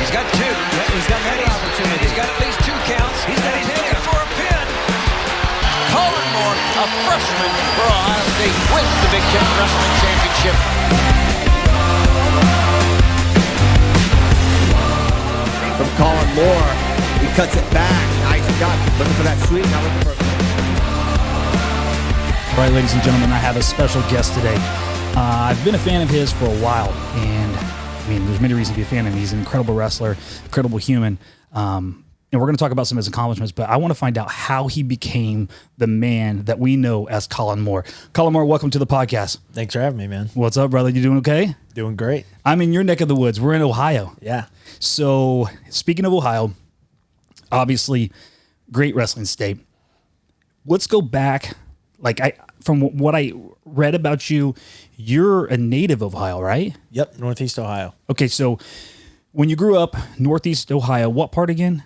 He's got two. Yeah, he's got many opportunities. He's got at least 2 counts. He's looking for a pin. Kollin Moore, a freshman for Ohio State, wins the Big Ten Wrestling Championship. From Kollin Moore, he cuts it back. Nice shot. Looking for that sweep. Now looking for. All right, ladies and gentlemen, I have a special guest today. I've been a fan of his for a while, and I mean, there's many reasons to be a fan of him. He's an incredible wrestler, incredible human, and we're going to talk about some of his accomplishments, but I want to find out how he became the man that we know as Kollin Moore. Kollin Moore, welcome to the podcast. Thanks for having me, man. What's up, brother? You doing okay? Doing great. I'm in your neck of the woods. We're in Ohio. Yeah. So, speaking of Ohio, obviously, great wrestling state. Let's go back. From what I read about you, you're a native of Ohio, right? Yep, Northeast Ohio. Okay, so when you grew up, Northeast Ohio, what part again?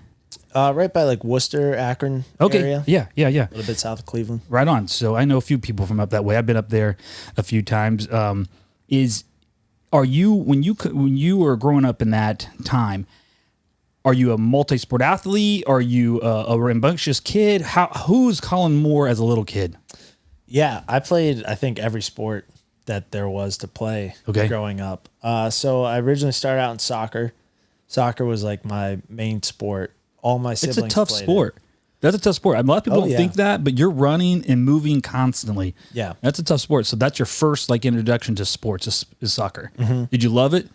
Right by like Worcester, Akron area. Yeah. A little bit south of Cleveland. Right on. So I know a few people from up that way. I've been up there a few times. When you were growing up in that time, are you a multi-sport athlete? Are you a rambunctious kid? Who's Kollin Moore as a little kid? Yeah, I played, I think, every sport that there was to play growing up. So I originally started out in soccer. Soccer was like my main sport. All my siblings played it. It's a tough sport. That's a tough sport. A lot of people don't think that, but you're running and moving constantly. Yeah. That's a tough sport. So that's your first introduction to sports is soccer. Mm-hmm. Did you love it?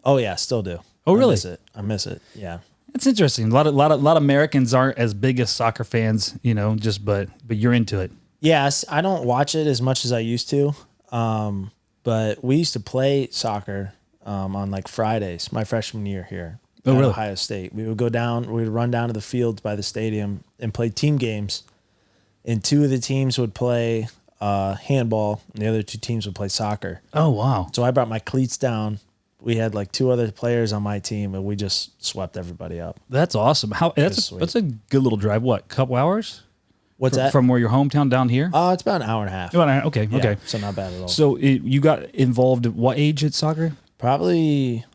Oh yeah, still do. Oh really? I miss it. Yeah. It's interesting. A lot of Americans aren't as big as soccer fans, but you're into it. Yes, I don't watch it as much as I used to. But we used to play soccer on like Fridays, my freshman year here at Ohio State. We would run down to the fields by the stadium and play team games. And 2 of the teams would play handball, and the other 2 teams would play soccer. Oh, wow. So I brought my cleats down. We had like 2 other players on my team, and we just swept everybody up. That's awesome. That's a good little drive. What, couple hours? What's that? From where your hometown down here? It's about an hour and a half. Okay. So not bad at all. So you got involved at what age at soccer? Probably,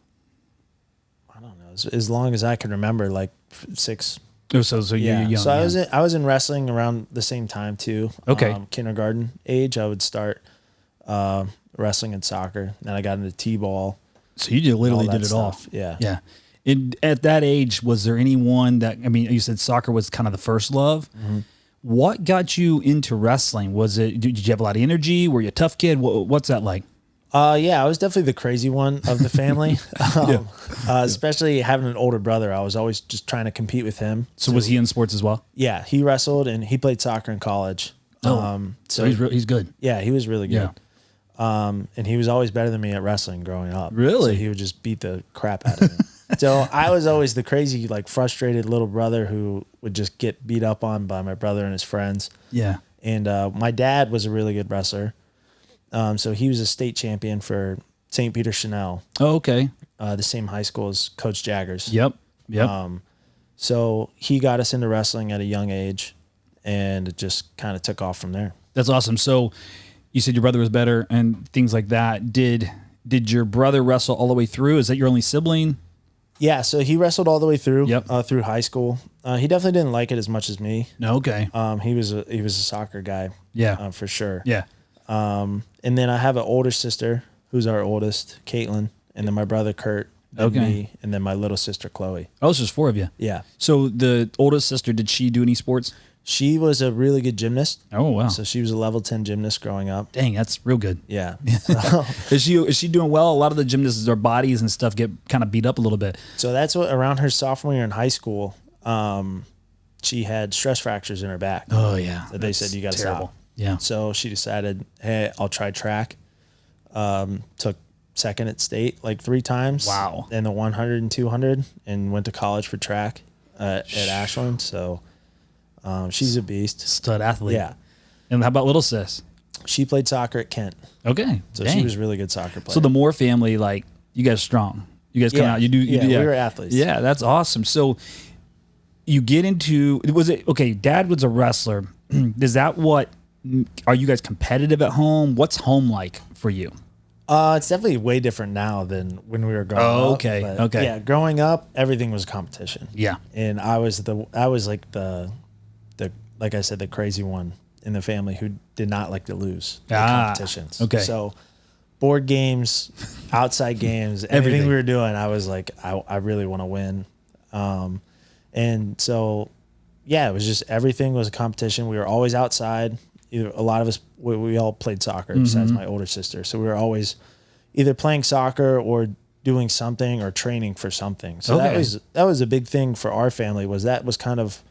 I don't know, as long as I can remember, like 6. Oh, so you're young. So I was in wrestling around the same time too. Okay. Kindergarten age, I would start wrestling and soccer. Then I got into t-ball. So you literally did it all. Yeah. Yeah. At that age, was there anyone you said soccer was kind of the first love. Mm-hmm. What got you into wrestling? Did you have a lot of energy? Were you a tough kid? What's that like? Yeah, I was definitely the crazy one of the family. Especially having an older brother. I was always just trying to compete with him. So was he in sports as well? Yeah, he wrestled and he played soccer in college. So he's good. Yeah, he was really good. Yeah. And he was always better than me at wrestling growing up. Really? So he would just beat the crap out of me. So I was always the crazy, frustrated little brother who would just get beat up on by my brother and his friends. Yeah. And my dad was a really good wrestler. So he was a state champion for St. Peter Chanel. Oh, okay. The same high school as Coach Jaggers. Yep. So he got us into wrestling at a young age, and it just kind of took off from there. That's awesome. So you said your brother was better and things like that. Did your brother wrestle all the way through? Is that your only sibling? Yeah, so he wrestled all the way through. Yep. Through high school. He definitely didn't like it as much as me. No, okay. He was a soccer guy. Yeah. For sure. Yeah. And then I have an older sister who's our oldest, Caitlin, and then my brother Kurt, and me, and then my little sister Chloe. Oh, it's just 4 of you. Yeah. So the oldest sister, did she do any sports? She was a really good gymnast. Oh wow! So she was a level 10 gymnast growing up. Dang, that's real good. Yeah. Is she doing well? A lot of the gymnasts, their bodies and stuff get kind of beat up a little bit. So that's what around her sophomore year in high school, she had stress fractures in her back. Oh yeah. So they said you got to stop. Yeah. So she decided, hey, I'll try track. Took second at state 3 times. Wow. In the 100 and 200, and went to college for track at Ashland. So she's a beast. Stud athlete. Yeah. And how about little sis? She played soccer at Kent. Okay. So Dang. she was a really good soccer player. So the Moore family, you guys are strong. You guys come out. You do. We were athletes. Yeah, that's awesome. So you get into, dad was a wrestler. Are you guys competitive at home? What's home like for you? It's definitely way different now than when we were growing up. Okay. But Okay. Yeah, growing up, everything was competition. Yeah. And I was like the like I said, the crazy one in the family who did not like to lose in competitions. Okay. So board games, outside games, everything we were doing, I was like, I really want to win. And so, yeah, it was just everything was a competition. We were always outside. A lot of us, we all played soccer besides my older sister. So we were always either playing soccer or doing something or training for something. So that was a big thing for our family. That was kind of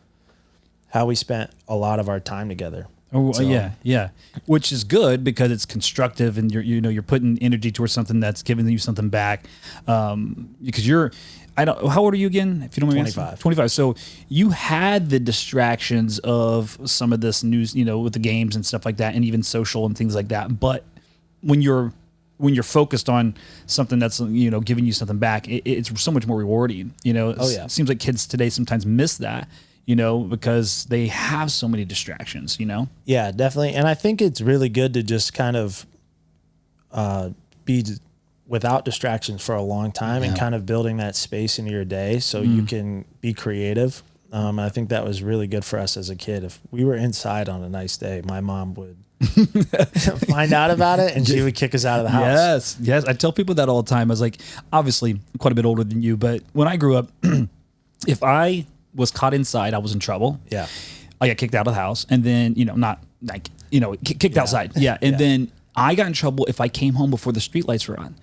how we spent a lot of our time together. Oh, yeah. Which is good because it's constructive and you're putting energy towards something that's giving you something back. Because how old are you again? If you don't mind me asking? 25. 25. So you had the distractions of some of this news, with the games and stuff like that, and even social and things like that. But when you're focused on something that's giving you something back, it's so much more rewarding. It seems like kids today sometimes miss that. Because they have so many distractions, Yeah, definitely. And I think it's really good to just kind of be without distractions for a long time and kind of building that space into your day so you can be creative. I think that was really good for us as a kid. If we were inside on a nice day, my mom would find out about it and she would kick us out of the house. Yes. I tell people that all the time. I was like, obviously I'm quite a bit older than you, but when I grew up, if I was caught inside, I was in trouble. Yeah. I got kicked out of the house and then, kicked outside. Yeah. And then I got in trouble if I came home before the streetlights were on.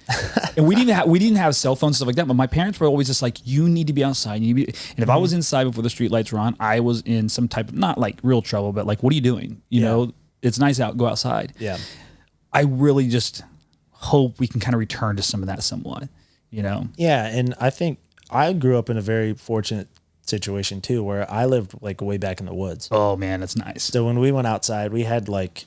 And we didn't have cell phones, stuff like that. But my parents were always just like, you need to be outside. And if I was inside before the streetlights were on, I was in some type of, not like real trouble, but like, what are you doing? It's nice out, go outside. Yeah. I really just hope we can kind of return to some of that somewhat, Yeah. And I think I grew up in a very fortunate situation too, where I lived like way back in the woods. Oh man, that's nice. So when we went outside, we had like,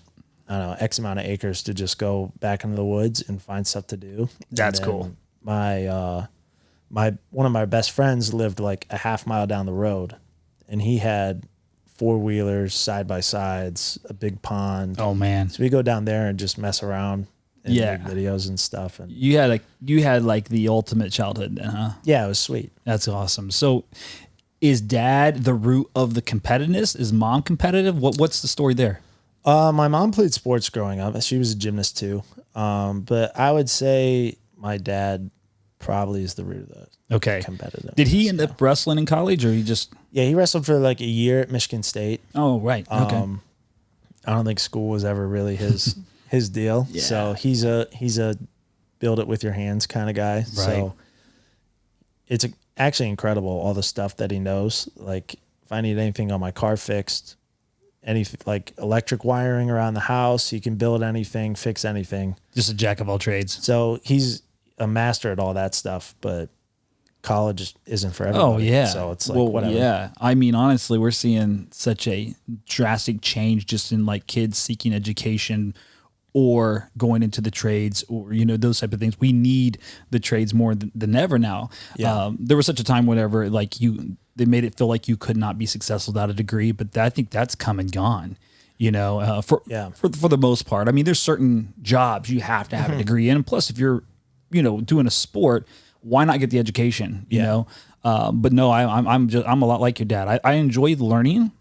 I don't know, X amount of acres to just go back into the woods and find stuff to do. That's cool. My one of my best friends lived like a half mile down the road, and he had 4-wheelers, side by sides, a big pond. Oh man. So we go down there and just mess around and make videos and stuff. And you had like the ultimate childhood then, huh? Yeah, it was sweet. That's awesome. So is dad the root of the competitiveness? Is mom competitive? What's the story there? My mom played sports growing up. She was a gymnast too. But I would say my dad probably is the root of the competitive. Did he end up wrestling in college or he just? Yeah, he wrestled for like a year at Michigan State. Oh, right. Okay. I don't think school was ever really his deal. Yeah. So he's a build it with your hands kind of guy. Right. So it's actually incredible all the stuff that he knows. Like if I need anything on my car fixed, anything like electric wiring around the house, he can build anything, fix anything. Just a jack of all trades. So he's a master at all that stuff, but college isn't for everybody. Oh yeah. So it's like whatever. Yeah. I mean, honestly, we're seeing such a drastic change just in like kids seeking education or going into the trades or, those type of things. We need the trades more than ever now. Yeah. There was such a time whenever like they made it feel like you could not be successful without a degree, but I think that's come and gone, for the most part. I mean, there's certain jobs you have to have a degree in. And plus if you're, doing a sport, why not get the education, you know? But no, I'm a lot like your dad. I enjoy learning,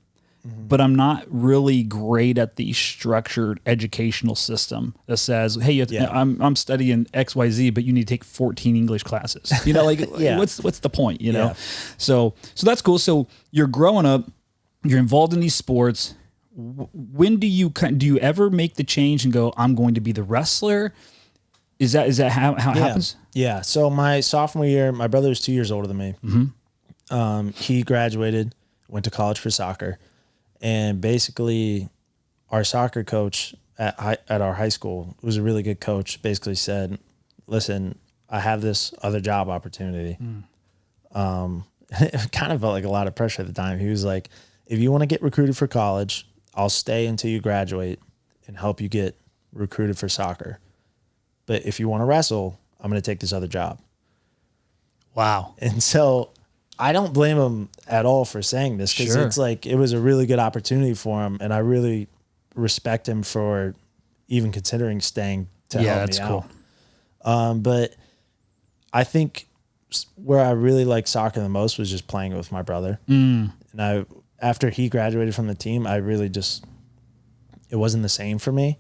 but I'm not really great at the structured educational system that says, hey, I'm studying XYZ, but you need to take 14 English classes. What's the point, Yeah. So that's cool. So you're growing up, you're involved in these sports. When do you ever make the change and go, I'm going to be the wrestler? Is that how it happens? Yeah. So my sophomore year, my brother was 2 years older than me. Mm-hmm. He graduated, went to college for soccer. And basically, our soccer coach at our high school, who was a really good coach, basically said, listen, I have this other job opportunity. It kind of felt like a lot of pressure at the time. He was like, if you want to get recruited for college, I'll stay until you graduate and help you get recruited for soccer. But if you want to wrestle, I'm going to take this other job. Wow. And so I don't blame him at all for saying this because it's like it was a really good opportunity for him. And I really respect him for even considering staying to help me out. But I think where I really liked soccer the most was just playing with my brother. And after he graduated from the team, I really just, it wasn't the same for me.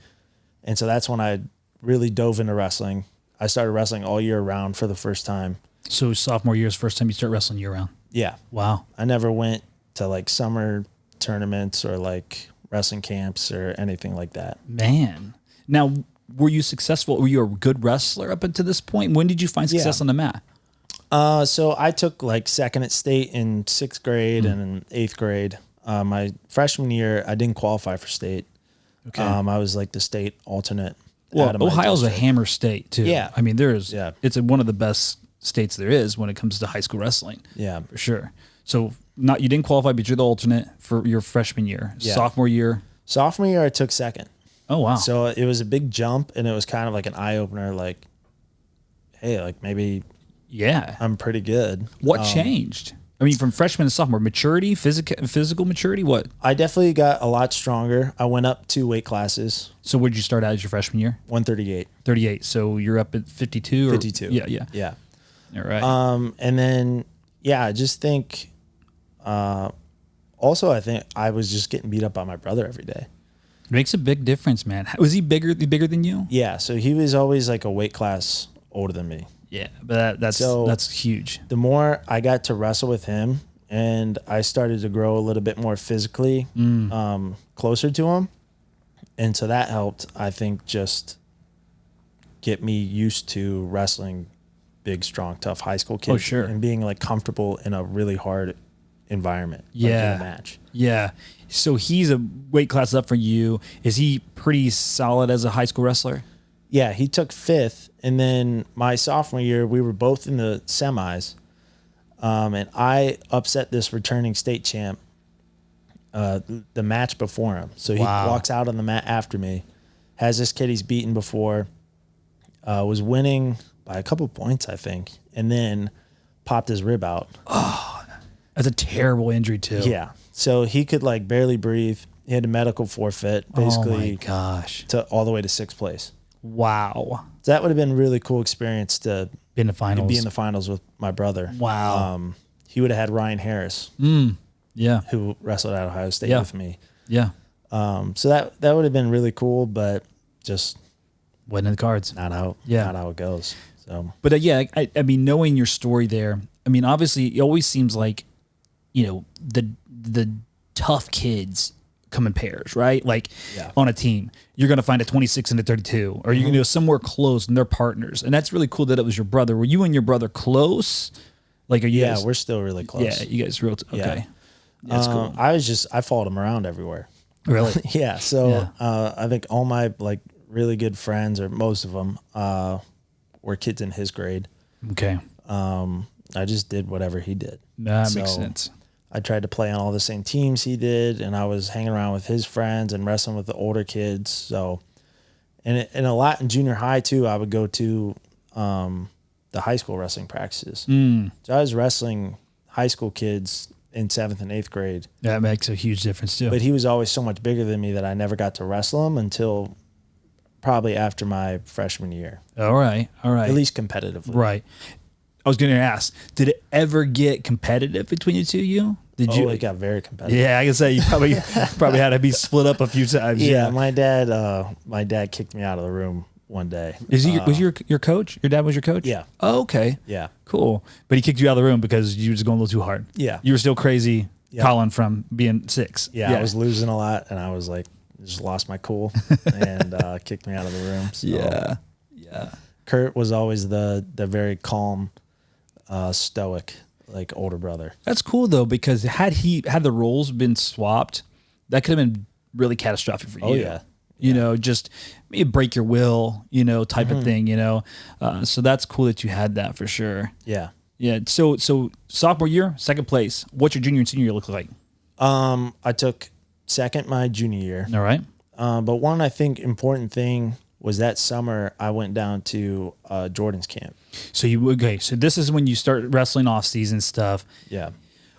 And so that's when I really dove into wrestling. I started wrestling all year round for the first time. So sophomore year is the first time you start wrestling year round. Yeah. Wow. I never went to like summer tournaments or like wrestling camps or anything like that. Man. Now, were you successful? Were you a good wrestler up until this point? When did you find success on the mat? So I took like second at state in 6th grade and in 8th grade. My freshman year, I didn't qualify for state. Okay. I was like the state alternate. Well, out of my Ohio's a district. hammer state too. Yeah. I mean, Yeah. it's one of the best states there is when it comes to high school wrestling. Yeah. For sure. So you didn't qualify, but you're the alternate for your freshman year. Yeah. Sophomore year. Sophomore year, I took second. Oh, wow. So it was a big jump, and it was kind of like an eye opener. Like, hey, like maybe yeah. I'm pretty good. What changed? I mean, from freshman to sophomore, maturity, physical maturity, what? I definitely got a lot stronger. I went up 2 weight classes, So where did you start out as your freshman year? 138, 38. So you're up at 52? Or, 52. Yeah. Yeah. All right. And then, yeah, I just think, also, I think I was just getting beat up by my brother every day. It makes a big difference, man. Was he bigger than you? Yeah. So he was always like a weight class older than me. Yeah, but that's huge. The more I got to wrestle with him and I started to grow a little bit more physically closer to him. And so that helped, I think, just get me used to wrestling big, strong, tough high school kids. Oh, sure. And being like comfortable in a really hard environment. Yeah. Like in a match. Yeah. So he's a weight class up for you. Is he pretty solid as a high school wrestler? Yeah, he took 5th, and then my sophomore year, we were both in the semis, and I upset this returning state champ the match before him. So he walks out on the mat after me, has this kid he's beaten before, was winning by a couple points, I think, and then popped his rib out. Oh, that's a terrible injury too. Yeah, so he could like barely breathe. He had a medical forfeit, basically. Oh my gosh! To all the way to 6th place. Wow. So that would have been a really cool experience to be in the finals. Be in the finals with my brother. Wow. He would have had Ryan Harris, Yeah. who wrestled at Ohio State with me. Yeah. So that would have been really cool, but just wasn't in the cards. not how it goes. So, But I mean, knowing your story there, I mean, obviously, it always seems like, the tough kids come in pairs, right? Like on a team, you're going to find a 26 and a 32, or you're going to go somewhere close and they're partners. And that's really cool that it was your brother. Were you and your brother close? Like, are you guys, we're still really close. Yeah, you guys real okay. That's cool. I followed him around everywhere. Really? Yeah. So I think all my like really good friends, or most of them, were kids in his grade. Okay. I just did whatever he did. That makes sense. I tried to play on all the same teams he did, and I was hanging around with his friends and wrestling with the older kids. So, and a lot in junior high too, I would go to the high school wrestling practices. So I was wrestling high school kids in 7th and 8th grade. That makes a huge difference too. But he was always so much bigger than me that I never got to wrestle him until probably after my freshman year. All right. At least competitively. Right. I was going to ask, did it ever get competitive between the two of you? Did you? It got very competitive. Yeah, I can say you probably had to be split up a few times. Yeah, my dad kicked me out of the room one day. Was your coach? Your dad was your coach? Yeah. Oh, okay. Yeah. Cool. But he kicked you out of the room because you were just going a little too hard. Yeah. You were still crazy, Kollin, from being 6. Yeah, I was losing a lot, and I was like, just lost my cool, and kicked me out of the room. So. Yeah. Kurt was always the very calm, stoic, like older brother. That's cool though, because had the roles been swapped, that could have been really catastrophic for you. Oh yeah. You know, just maybe break your will, type of thing, So that's cool that you had that for sure. Yeah. Yeah. So sophomore year, 2nd place. What's your junior and senior year look like? I took 2nd my junior year. All right. But one, I think, important thing was that summer I went down to Jordan's camp. So so this is when you start wrestling off season stuff. Yeah.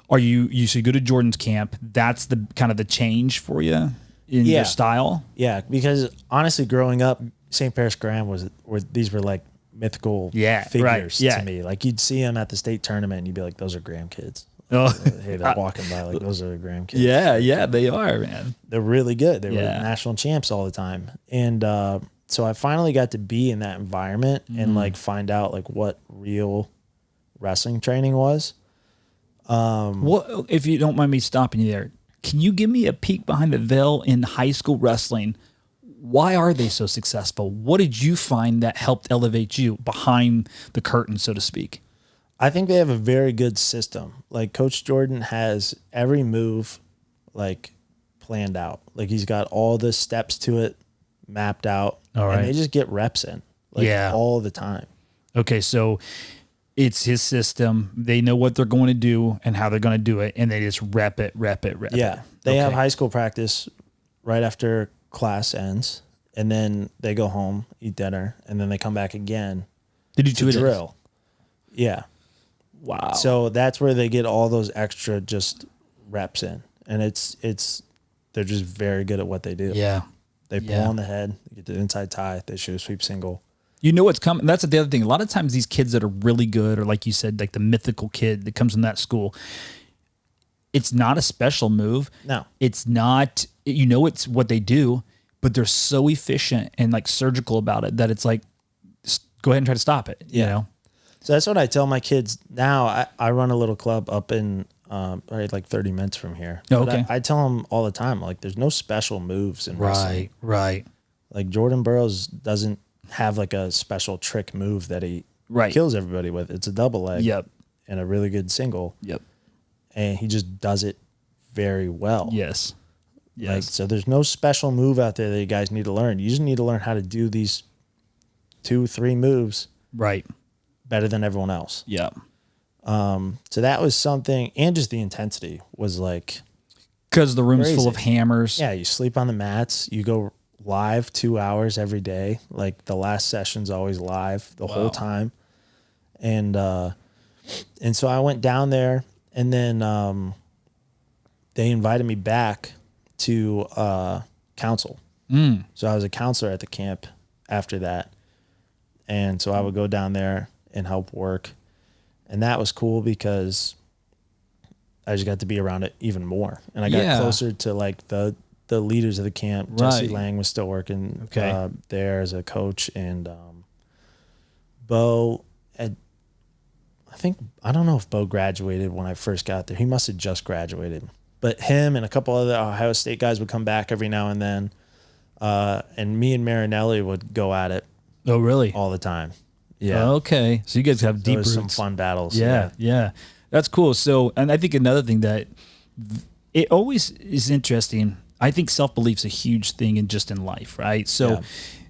Are you should go to Jordan's camp. That's the kind of the change for you in your style. Yeah, because honestly, growing up, St. Paris Graham these were like mythical Yeah, figures right, yeah. to me. Like you'd see them at the state tournament and you'd be like, those are Graham kids. Oh. Hey, they're walking by like those are Graham kids. Yeah, Like, yeah, they are, man. they're really good. They were Yeah. national champs all the time. And so I finally got to be in that environment and like find out like what real wrestling training was. Well, if you don't mind me stopping you there, can you give me a peek behind the veil in high school wrestling? Why are they so successful? What did you find that helped elevate you behind the curtain, so to speak? I think they have a very good system. Like Coach Jordan has every move like planned out. Like he's got all the steps to it mapped out. All right. And they just get reps in like all the time. Okay, so it's his system. They know what they're going to do and how they're going to do it, and they just rep it. Yeah. They have high school practice right after class ends, and then they go home, eat dinner, and then they come back again They do to 2 drill. Yeah. Wow. So that's where they get all those extra just reps in. And they're just very good at what they do. Yeah. They pull on the head, they get the inside tie, they shoot a sweep single. You know what's coming. That's the other thing. A lot of times these kids that are really good, or like you said, like the mythical kid that comes from that school, it's not a special move. No. It's not, it's what they do, but they're so efficient and like surgical about it that it's like, just go ahead and try to stop it. You know? So that's what I tell my kids now. I run a little club up in right like 30 minutes from here. Oh, But okay. I tell them all the time, like there's no special moves in wrestling. Right. Like Jordan Burroughs doesn't have like a special trick move that he kills everybody with. It's a double leg and a really good single. Yep. And he just does it very well. Yes. Like, so there's no special move out there that you guys need to learn. You just need to learn how to do these 2-3 moves Right. better than everyone else. Yeah. So that was something, and just the intensity was like, Because the room's full Crazy. of hammers. yeah, you sleep on the mats, you go live 2 hours every day. Like the last session's always live the whole time. And so I went down there, and then they invited me back to counsel. So I was a counselor at the camp after that. And so I would go down there and help work. And that was cool because I just got to be around it even more. And I got closer to like the leaders of the camp. Jesse Lang was still working there as a coach. And Bo had, I don't know if Bo graduated when I first got there. He must have just graduated. But him and a couple other Ohio State guys would come back every now and then. And me and Marinelli would go at it. Oh, really? All the time. Yeah. Okay. So you guys have deep There was roots. some fun battles. Yeah. That's cool. So, and I think another thing that it always is interesting. I think self-belief's a huge thing in life, right? So,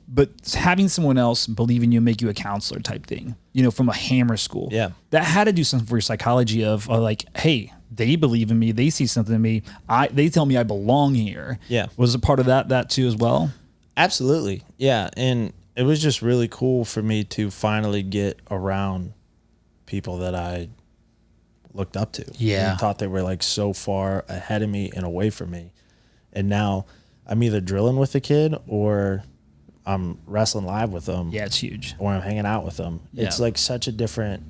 but having someone else believe in you and make you a counselor type thing, from a hammer school. Yeah. That had to do something for your psychology of like, hey, they believe in me. They see something in me. They tell me I belong here. Yeah. Was a part of that too as well? Absolutely. Yeah. And it was just really cool for me to finally get around people that I looked up to. Yeah. And thought they were like so far ahead of me and away from me. And now I'm either drilling with the kid or I'm wrestling live with them. Yeah, it's huge. Or I'm hanging out with them. Yeah. It's like such a different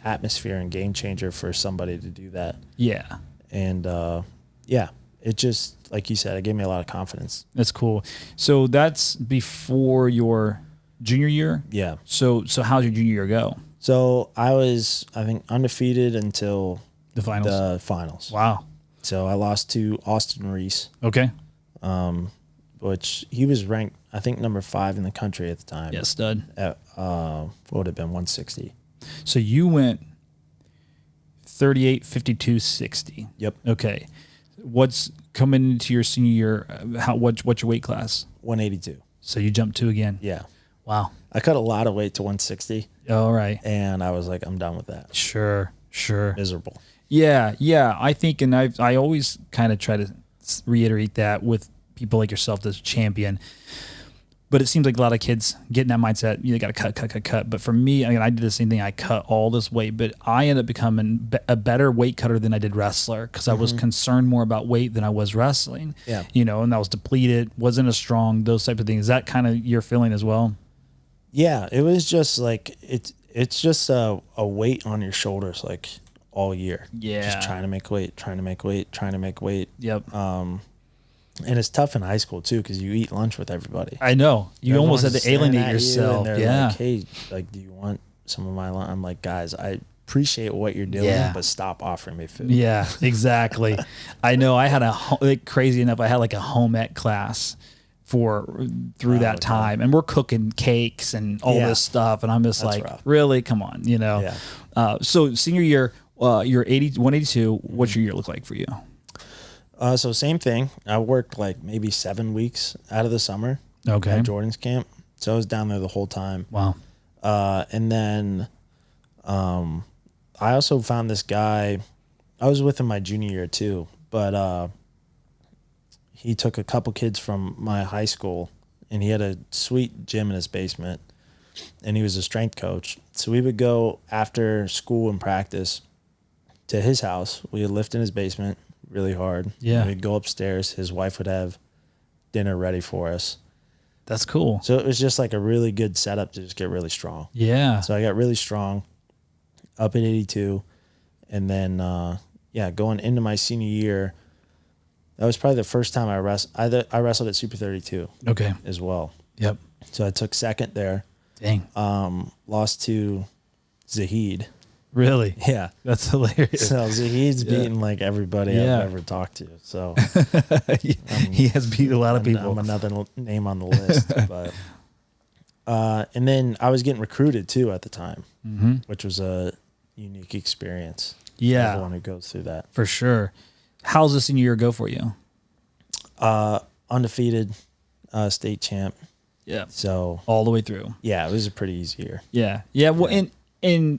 atmosphere and game changer for somebody to do that. Yeah. And it just, like you said, it gave me a lot of confidence. That's cool. So that's before your junior year? Yeah. So how's your junior year go? So I was, I think, undefeated until The finals? the finals. Wow. So I lost to Austin Reese, Okay. which he was ranked, I think, number 5 in the country at the time. Yeah, stud. At, what would have been 160. So you went 38, 52, 60. Yep. Okay. What's coming into your senior year? What's your weight class? 182. So you jumped 2 again. Yeah. Wow. I cut a lot of weight to 160, All right. and I was like, I'm done with that. Sure. Miserable. Yeah. I think, and I always kind of try to reiterate that with people like yourself that's a champion. But it seems like a lot of kids get in that mindset, you got to cut. But for me, I did the same thing. I cut all this weight, but I ended up becoming a better weight cutter than I did wrestler because I was concerned more about weight than I was wrestling. Yeah. And I was depleted, wasn't as strong, those types of things. Is that kind of your feeling as well? Yeah, it was just like it's just a weight on your shoulders like all year. Yeah. Just trying to make weight, trying to make weight, trying to make weight. Yep. And it's tough in high school too because you eat lunch with everybody. I know. You almost had Everyone's to alienate staring at you, yourself. and they're Yeah. like, hey, like, do you want some of my lunch? I'm like, guys, I appreciate what you're doing, Yeah. but stop offering me food. Yeah, exactly. I know. I had like, crazy enough. I had like a home ec class through that time, and we're cooking cakes and all this stuff, and I'm just That's like, rough. really, come on, you know. Yeah. So senior year, you're 182. What's your year look like for you? So same thing. I worked like maybe 7 weeks out of the summer. Okay. At Jordan's camp. So I was down there the whole time. Wow. And then I also found this guy. I was with him my junior year too, but he took a couple kids from my high school, and he had a sweet gym in his basement, and he was a strength coach. So we would go after school and practice to his house. We would lift in his basement really hard. Yeah. And we'd go upstairs. His wife would have dinner ready for us. That's cool. So it was just like a really good setup to just get really strong. Yeah. So I got really strong up at 82. And then, going into my senior year, that was probably the first time I wrestled at Super 32 Okay. as well. Yep. So I took second there. Dang. Lost to Zahid. Really? Yeah. That's hilarious. So Zahid's beaten like everybody Yeah. I've ever talked to. So He has beat a lot of people. I'm another name on the list. But and then I was getting recruited too at the time, which was a unique experience. Yeah. Everyone who goes through that. For sure. How's the senior year go for you? Undefeated state champ. Yeah. So All the way through. yeah, it was a pretty easy year. Yeah. Yeah. Well, and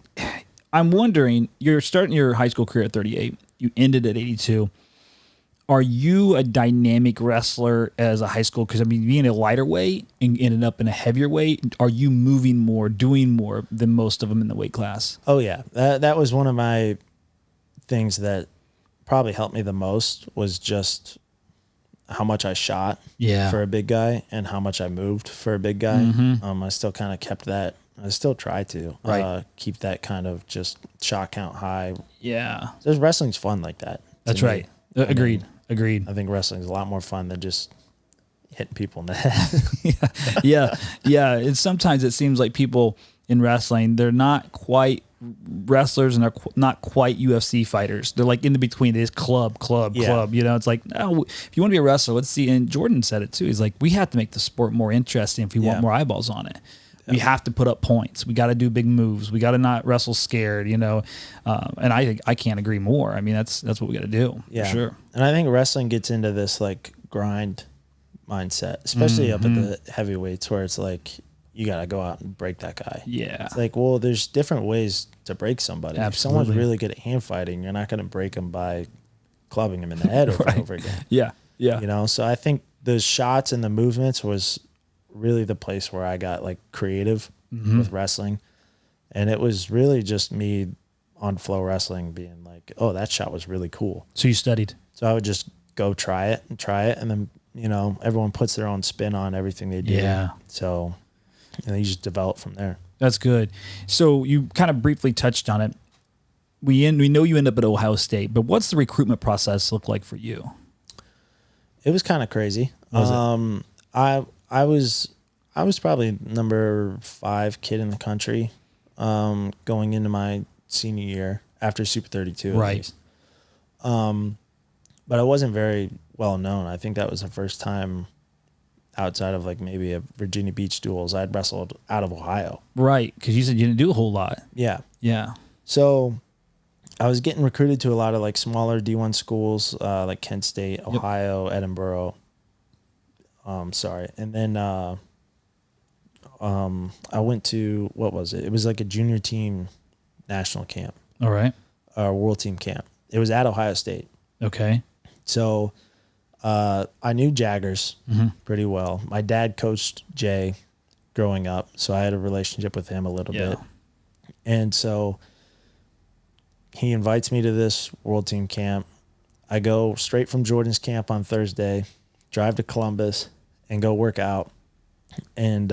I'm wondering, you're starting your high school career at 38. You ended at 82. Are you a dynamic wrestler as a high school? Because I mean, being a lighter weight and ended up in a heavier weight, are you moving more, doing more than most of them in the weight class? Oh yeah, that was one of my things that probably helped me the most was just how much I shot for a big guy and how much I moved for a big guy. I still kind of kept that. I still try to keep that kind of just shot count high. Yeah. There's wrestling's fun like that. That's to right. me. Agreed. I think wrestling's a lot more fun than just hitting people in the head. Yeah. And sometimes it seems like people in wrestling, they're not quite wrestlers and they're not quite UFC fighters. They're like in the between. They just club. You know, it's like, no, if you want to be a wrestler, let's see. And Jordan said it too. He's like, we have to make the sport more interesting if we want more eyeballs on it. We have to put up points. We got to do big moves. We got to not wrestle scared, you know. And I can't agree more. I mean, that's what we got to do. Yeah, for sure. And I think wrestling gets into this like grind mindset, especially up at the heavyweights, where it's like you got to go out and break that guy. Yeah. It's like, well, there's different ways to break somebody. If someone's Absolutely. really good at hand fighting, you're not going to break them by clubbing him in the head over and over again. Yeah. You know, so I think the shots and the movements was really the place where I got like creative with wrestling. And it was really just me on Flow Wrestling being like, oh, that shot was really cool. So you studied. So I would just go try it. And then, you know, everyone puts their own spin on everything they do. Yeah. So, and you just develop from there. That's good. So you kind of briefly touched on it. We know you end up at Ohio State, but what's the recruitment process look like for you? It was kind of crazy. Was it? I was probably number 5 kid in the country going into my senior year after Super 32. At Right. least. But I wasn't very well known. I think that was the first time outside of like maybe a Virginia Beach duels I'd wrestled out of Ohio. Right, because you said you didn't do a whole lot. Yeah. Yeah. So I was getting recruited to a lot of like smaller D1 schools like Kent State, Ohio, Edinburgh. And then I went to, what was it? It was like a junior team national camp, All right. world team camp. It was at Ohio State. Okay. So I knew Jaggers pretty well. My dad coached Jay growing up, so I had a relationship with him a little bit. And so he invites me to this world team camp. I go straight from Jordan's camp on Thursday, drive to Columbus, and go work out. And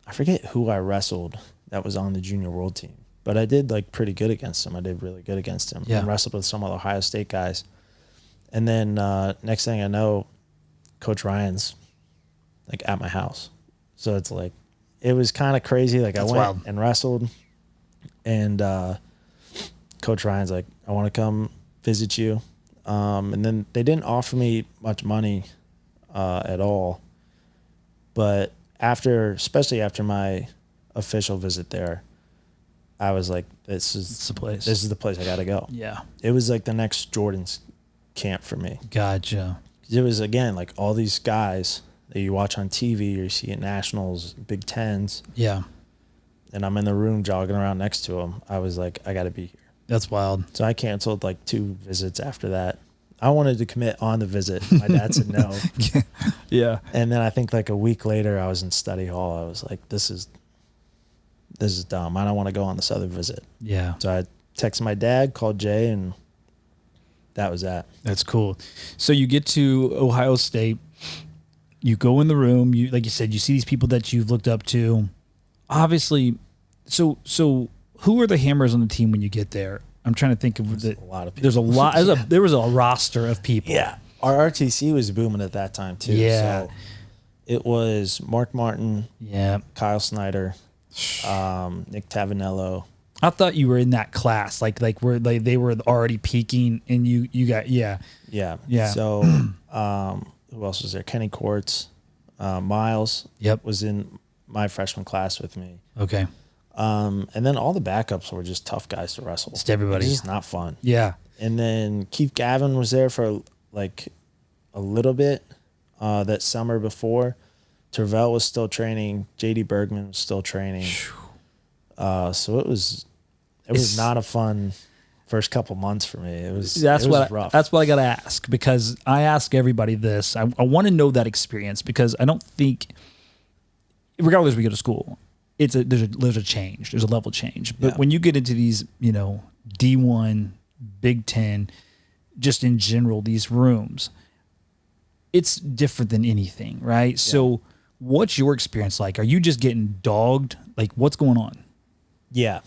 I forget who I wrestled that was on the junior world team, but I did like pretty good against him. I did really good against him. Yeah. And wrestled with some of the Ohio State guys. And then next thing I know, Coach Ryan's like at my house. So it's like, it was kind of crazy. Like I went and wrestled, and Coach Ryan's like, I want to come visit you. And then they didn't offer me much money at all. But especially after my official visit there, I was like, this is the place. This is the place I got to go. Yeah. It was like the next Jordan's camp for me. Gotcha. It was, again, like all these guys that you watch on TV or you see at nationals, Big Tens. Yeah. And I'm in the room jogging around next to them. I was like, I got to be here. That's wild. So I canceled like 2 visits after that. I wanted to commit on the visit. My dad said no. Yeah. And then I think like a week later, I was in study hall. I was like, this is dumb. I don't want to go on this other visit. Yeah. So I texted my dad, called Jay, and that was that. That's cool. So you get to Ohio State, you go in the room, you, like you said, you see these people that you've looked up to. Obviously, so who are the hammers on the team when you get there? I'm trying to think of A lot of people. There's a lot. There was a roster of people. Yeah. Our RTC was booming at that time too. Yeah. So it was Mark Martin, Yeah. Kyle Snyder, Nick Tavanello. I thought you were in that class, like where they were already peaking, and you got Yeah. So who else was there? Kenny Quartz, Miles. Yep. Was in my freshman class with me. Okay. And then all the backups were just tough guys to wrestle. Just everybody. It's just not fun. Yeah. And then Keith Gavin was there for like a little bit that summer before. Tervel was still training. JD Bergman was still training. So it was not a fun first couple months for me. It was rough. That's what I got to ask, because I ask everybody this. I want to know that experience, because I don't think, regardless we go to school, there's a change. There's a level change. But when you get into these, D1, Big Ten, just in general, these rooms, it's different than anything, right? Yeah. So what's your experience like? Are you just getting dogged? Like, what's going on? Yeah,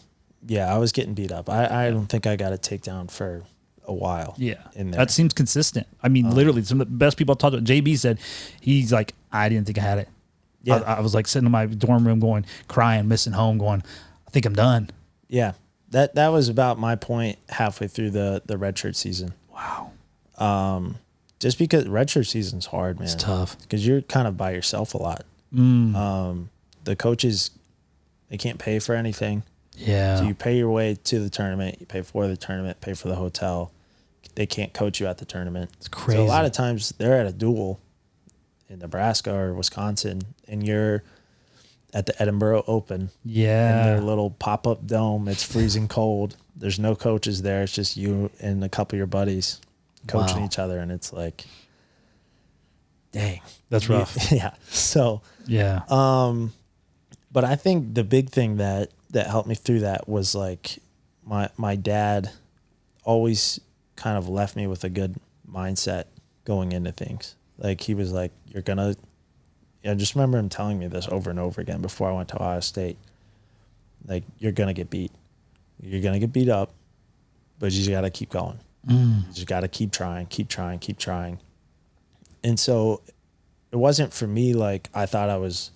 I was getting beat up. I don't think I got a takedown for a while. Yeah, in there. That seems consistent. I mean, literally, some of the best people I talked to, JB said, he's like, I didn't think I had it. Yeah, I was like sitting in my dorm room going, crying, missing home, going, I think I'm done. Yeah, that was about my point halfway through the redshirt season. Wow. Just because redshirt season's hard, man. It's tough. Because you're kind of by yourself a lot. The coaches, they can't pay for anything. Yeah. So you pay your way to the tournament, you pay for the tournament, pay for the hotel. They can't coach you at the tournament. It's crazy. So a lot of times they're at a duel in Nebraska or Wisconsin, and you're at the Edinburgh Open. Yeah. In their little pop-up dome. It's freezing cold. There's no coaches there. It's just you and a couple of your buddies coaching each other, and it's like, dang. That's rough. Yeah. So, yeah. But I think the big thing that helped me through that was like my dad always kind of left me with a good mindset going into things. Like he was like, I just remember him telling me this over and over again before I went to Ohio State. Like, you're going to get beat. You're going to get beat up, but you just got to keep going. You just got to keep trying. And so it wasn't for me like I thought I was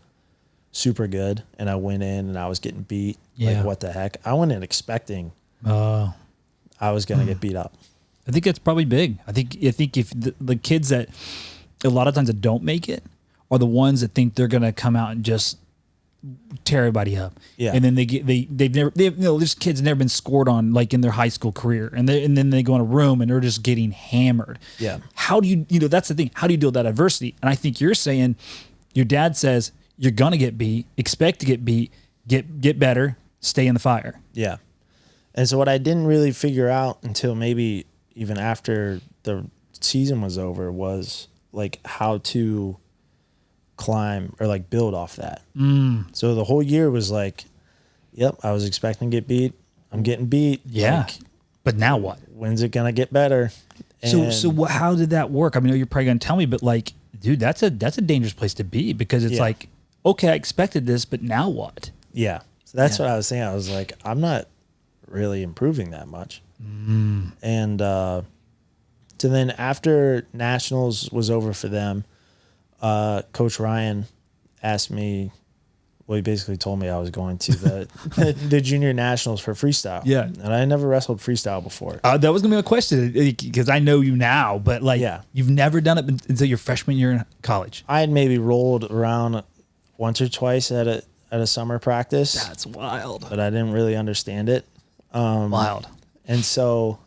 super good and I went in and I was getting beat. Yeah. Like, what the heck? I went in expecting I was going to get beat up. I think that's probably big. I think if the kids that a lot of times that don't make it are the ones that think they're going to come out and just tear everybody up. Yeah. And then this kid's never been scored on like in their high school career. And then they go in a room and they're just getting hammered. Yeah. How do you that's the thing. How do you deal with that adversity? And I think you're saying your dad says you're going to get beat, expect to get beat, get better, stay in the fire. Yeah. And so what I didn't really figure out until maybe even after the season was over was like how to climb or like build off that. So the whole year was like, yep, I was expecting to get beat. I'm getting beat. Yeah. Like, but now what? when's it gonna get better? How did that work? I mean, you're probably gonna tell me, but like, dude, that's a dangerous place to be, because it's like, okay, I expected this, but now what? Yeah. So that's what I was saying. I was like, I'm not really improving that much. And so then after nationals was over for them, Coach Ryan asked me, well, he basically told me I was going to the junior nationals for freestyle. Yeah. And I never wrestled freestyle before. That was gonna be my question, because I know you now, but like, you've never done it until your freshman year in college. I had maybe rolled around once or twice at a summer practice. That's wild. But I didn't really understand it. Wild. And so,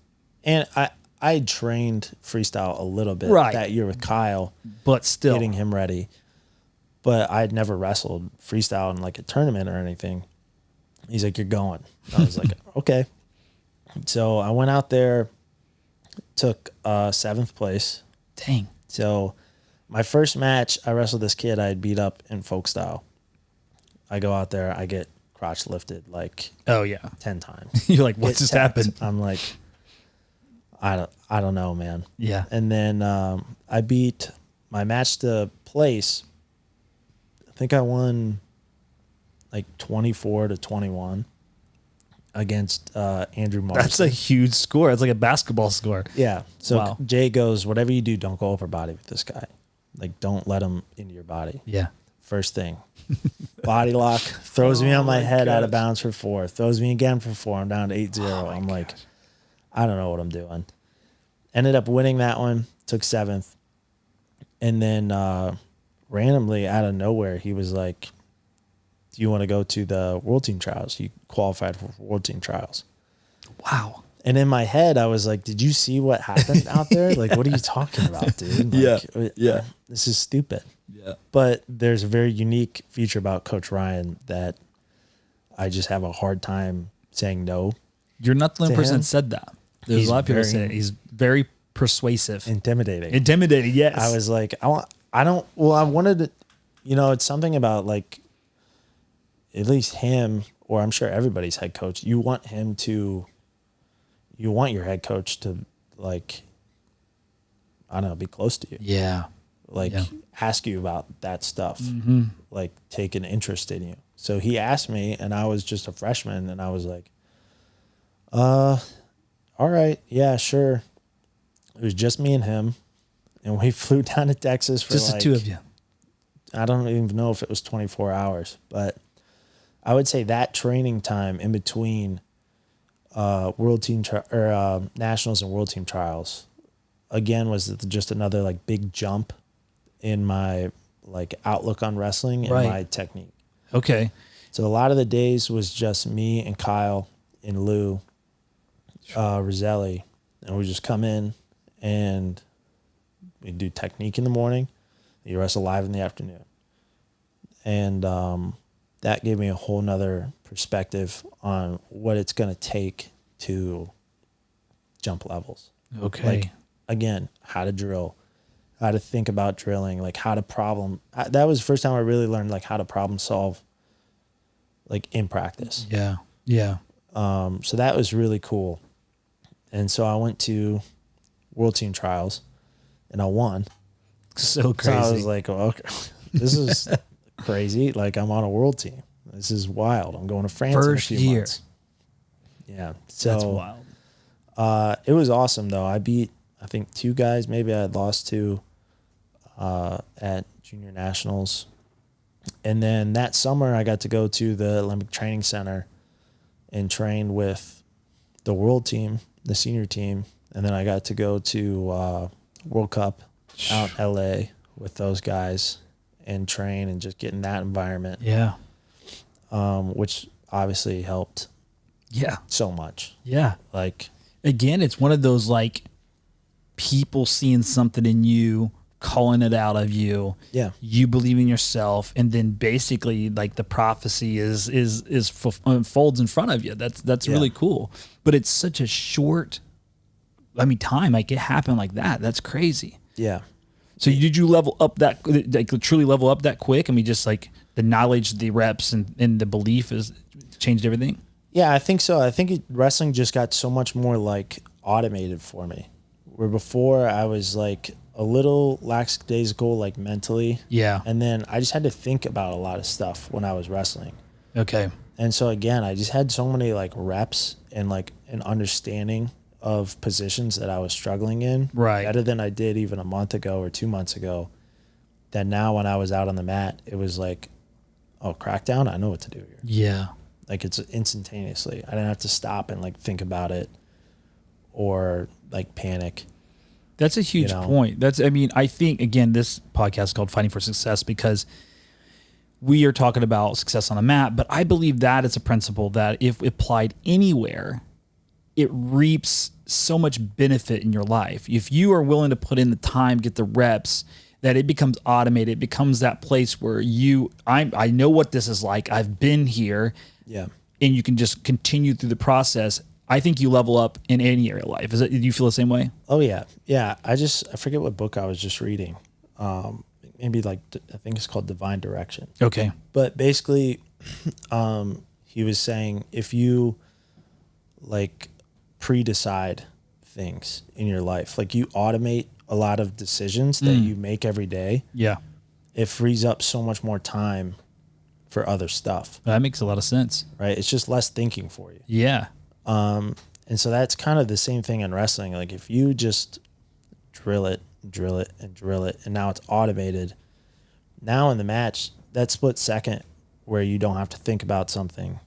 and I had trained freestyle a little bit that year with Kyle, but still getting him ready. But I had never wrestled freestyle in like a tournament or anything. He's like, "You're going." I was like, "Okay." So I went out there, took 7th place. Dang. So my first match, I wrestled this kid I had beat up in folk style. I go out there, I get crotch lifted like 10 times. You're like, "What's just happened?" I'm like, I don't know, man. Yeah. And then I beat my match to place. I think I won like 24-21 against Andrew Marston. That's a huge score. It's like a basketball score. Yeah. So Wow. Jay goes, whatever you do, don't go upper body with this guy. Like, don't let him into your body. Yeah. First thing. Body lock, throws me on my head out of bounds for 4, throws me again for 4. I'm down to 8-0. I'm like, I don't know what I'm doing. Ended up winning that one, took 7th. And then randomly out of nowhere, he was like, "Do you want to go to the World Team Trials?" He qualified for World Team Trials. Wow. And in my head, I was like, "Did you see what happened out there? Like, what are you talking about, dude? Like, this is stupid." Yeah. But there's a very unique feature about Coach Ryan that I just have a hard time saying no. You're not the only person him. that said that. There's He's a lot of people very- say it. He's very persuasive. Intimidating. Intimidating, yes. I was like, I wanted to, it's something about like, at least him, or I'm sure everybody's head coach, you want your head coach to like, I don't know, be close to you. Yeah. Like ask you about that stuff, like take an interest in you. So he asked me and I was just a freshman and I was like, all right. Yeah, sure. It was just me and him. And we flew down to Texas for just the two of you. I don't even know if it was 24 hours, but I would say that training time in between World Team Nationals and World Team Trials, again, was just another like big jump in my like outlook on wrestling and my technique. Okay. So a lot of the days was just me and Kyle and Lou Roselli, and we just come in and we do technique in the morning, you wrestle live in the afternoon. And that gave me a whole nother perspective on what it's going to take to jump levels. Okay. Like, again, how to drill, how to think about drilling, like how to problem. That was the first time I really learned like how to problem solve like in practice. Yeah. Yeah. So that was really cool. And so I went to World Team Trials and I won. So crazy. So I was like, well, okay, this is crazy. Like I'm on a world team. This is wild. I'm going to France First in a few year. months. Yeah. So That's wild. It was awesome though. I beat, I think 2 guys, maybe I had lost 2 at junior nationals. And then that summer I got to go to the Olympic Training Center and train with the world team, the senior team. And then I got to go to World Cup out in LA with those guys and train and just get in that environment. Yeah. Which obviously helped Yeah. so much. Yeah. Like, Again, it's one of those like people seeing something in you, calling it out of you. yeah, You believe in yourself, and then basically like the prophecy unfolds in front of you. That's really cool. But it's such a short, time. Like it happened like that. That's crazy. yeah. So did you level up that, like truly level up that quick? Just like the knowledge, the reps, and the belief has changed everything. Yeah, I think so. I think wrestling just got so much more like automated for me. Where before I was like, a little lackadaisical, like mentally. Yeah. And then I just had to think about a lot of stuff when I was wrestling. Okay. And so again, I just had so many like reps and like an understanding of positions that I was struggling in Right. better than I did even a month ago or 2 months ago. That now when I was out on the mat, it was like, oh, crackdown, I know what to do here. Yeah. Like it's instantaneously. I didn't have to stop and like think about it or like panic. That's a huge point. I think, again, this podcast is called Fighting for Success because we are talking about success on the mat, but I believe that is a principle that if applied anywhere, it reaps so much benefit in your life. If you are willing to put in the time, get the reps, that it becomes automated. It becomes that place where I know what this is like. I've been here. Yeah. And you can just continue through the process. I think you level up in any area of life. Do you feel the same way? Oh yeah. Yeah. I forget what book I was just reading. Maybe like, I think it's called Divine Direction. Okay. But basically, he was saying if you like pre-decide things in your life, like you automate a lot of decisions that you make every day. Yeah. It frees up so much more time for other stuff. That makes a lot of sense. Right? It's just less thinking for you. Yeah. And so that's kind of the same thing in wrestling. Like if you just drill it, and now it's automated. Now in the match, that split second where you don't have to think about something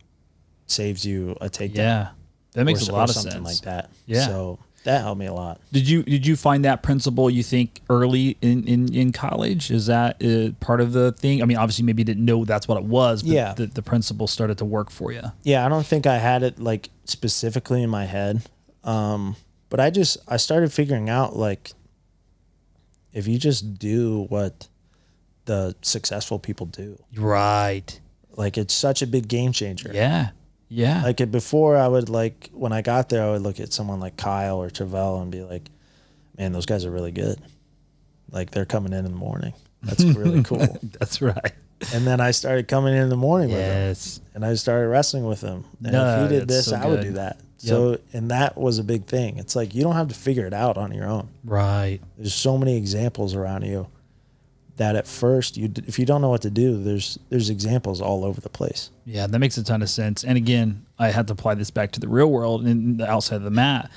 saves you a takedown. Yeah. That makes a lot of something sense. like that. Yeah. So that helped me a lot. Did you find that principle, you think, early in college? Is that part of the thing? I mean, obviously maybe you didn't know that's what it was, but Yeah. the principle started to work for you. Yeah, I don't think I had it like specifically in my head. But I started figuring out like if you just do what the successful people do, Right. like it's such a big game changer. Yeah. Yeah. Like before I would like, when I got there, I would look at someone like Kyle or Travell and be like, man, those guys are really good. Like they're coming in the morning. That's really cool. That's right. And then I started coming in the morning with Yes. him and I started wrestling with him. And No, if he did that's this, so I would good. do that. So, and that was a big thing. It's like, you don't have to figure it out on your own. Right. There's so many examples around you that at first if you don't know what to do, there's examples all over the place. Yeah, that makes a ton of sense. And again, I had to apply this back to the real world and the outside of the mat.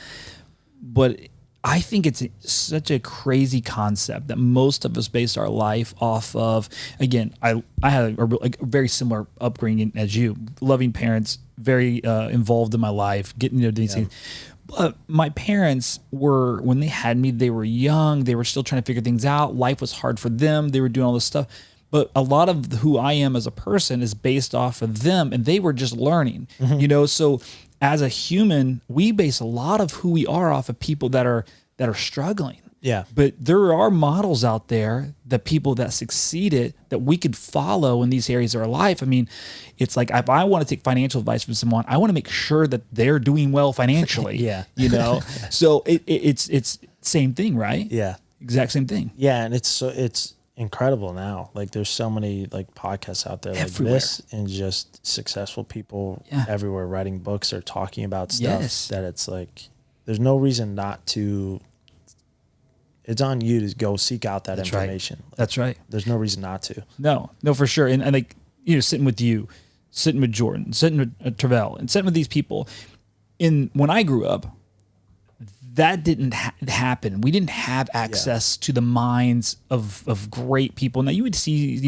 But I think it's such a crazy concept that most of us base our life off of. Again, I had a very similar upbringing as you, loving parents, very involved in my life, getting to these things. But my parents were, when they had me, they were young. They were still trying to figure things out. Life was hard for them. They were doing all this stuff. But a lot of who I am as a person is based off of them, and they were just learning, So as a human, we base a lot of who we are off of people that are struggling. Yeah. But there are models out there, the people that succeeded, that we could follow in these areas of our life. I mean, it's like if I want to take financial advice from someone, I want to make sure that they're doing well financially. Yeah. So it's same thing, right? Yeah. Exact same thing. Yeah. And it's incredible now. Like there's so many like podcasts out there Everywhere. like this and just successful people everywhere writing books or talking about stuff that it's like, there's no reason not to. It's on you to go seek out that information. Right. That's right. There's no reason not to. No, for sure. And like, sitting with you, sitting with Jordan, sitting with Travell, and sitting with these people. When I grew up, that didn't happen. We didn't have access to the minds of great people. Now you would see,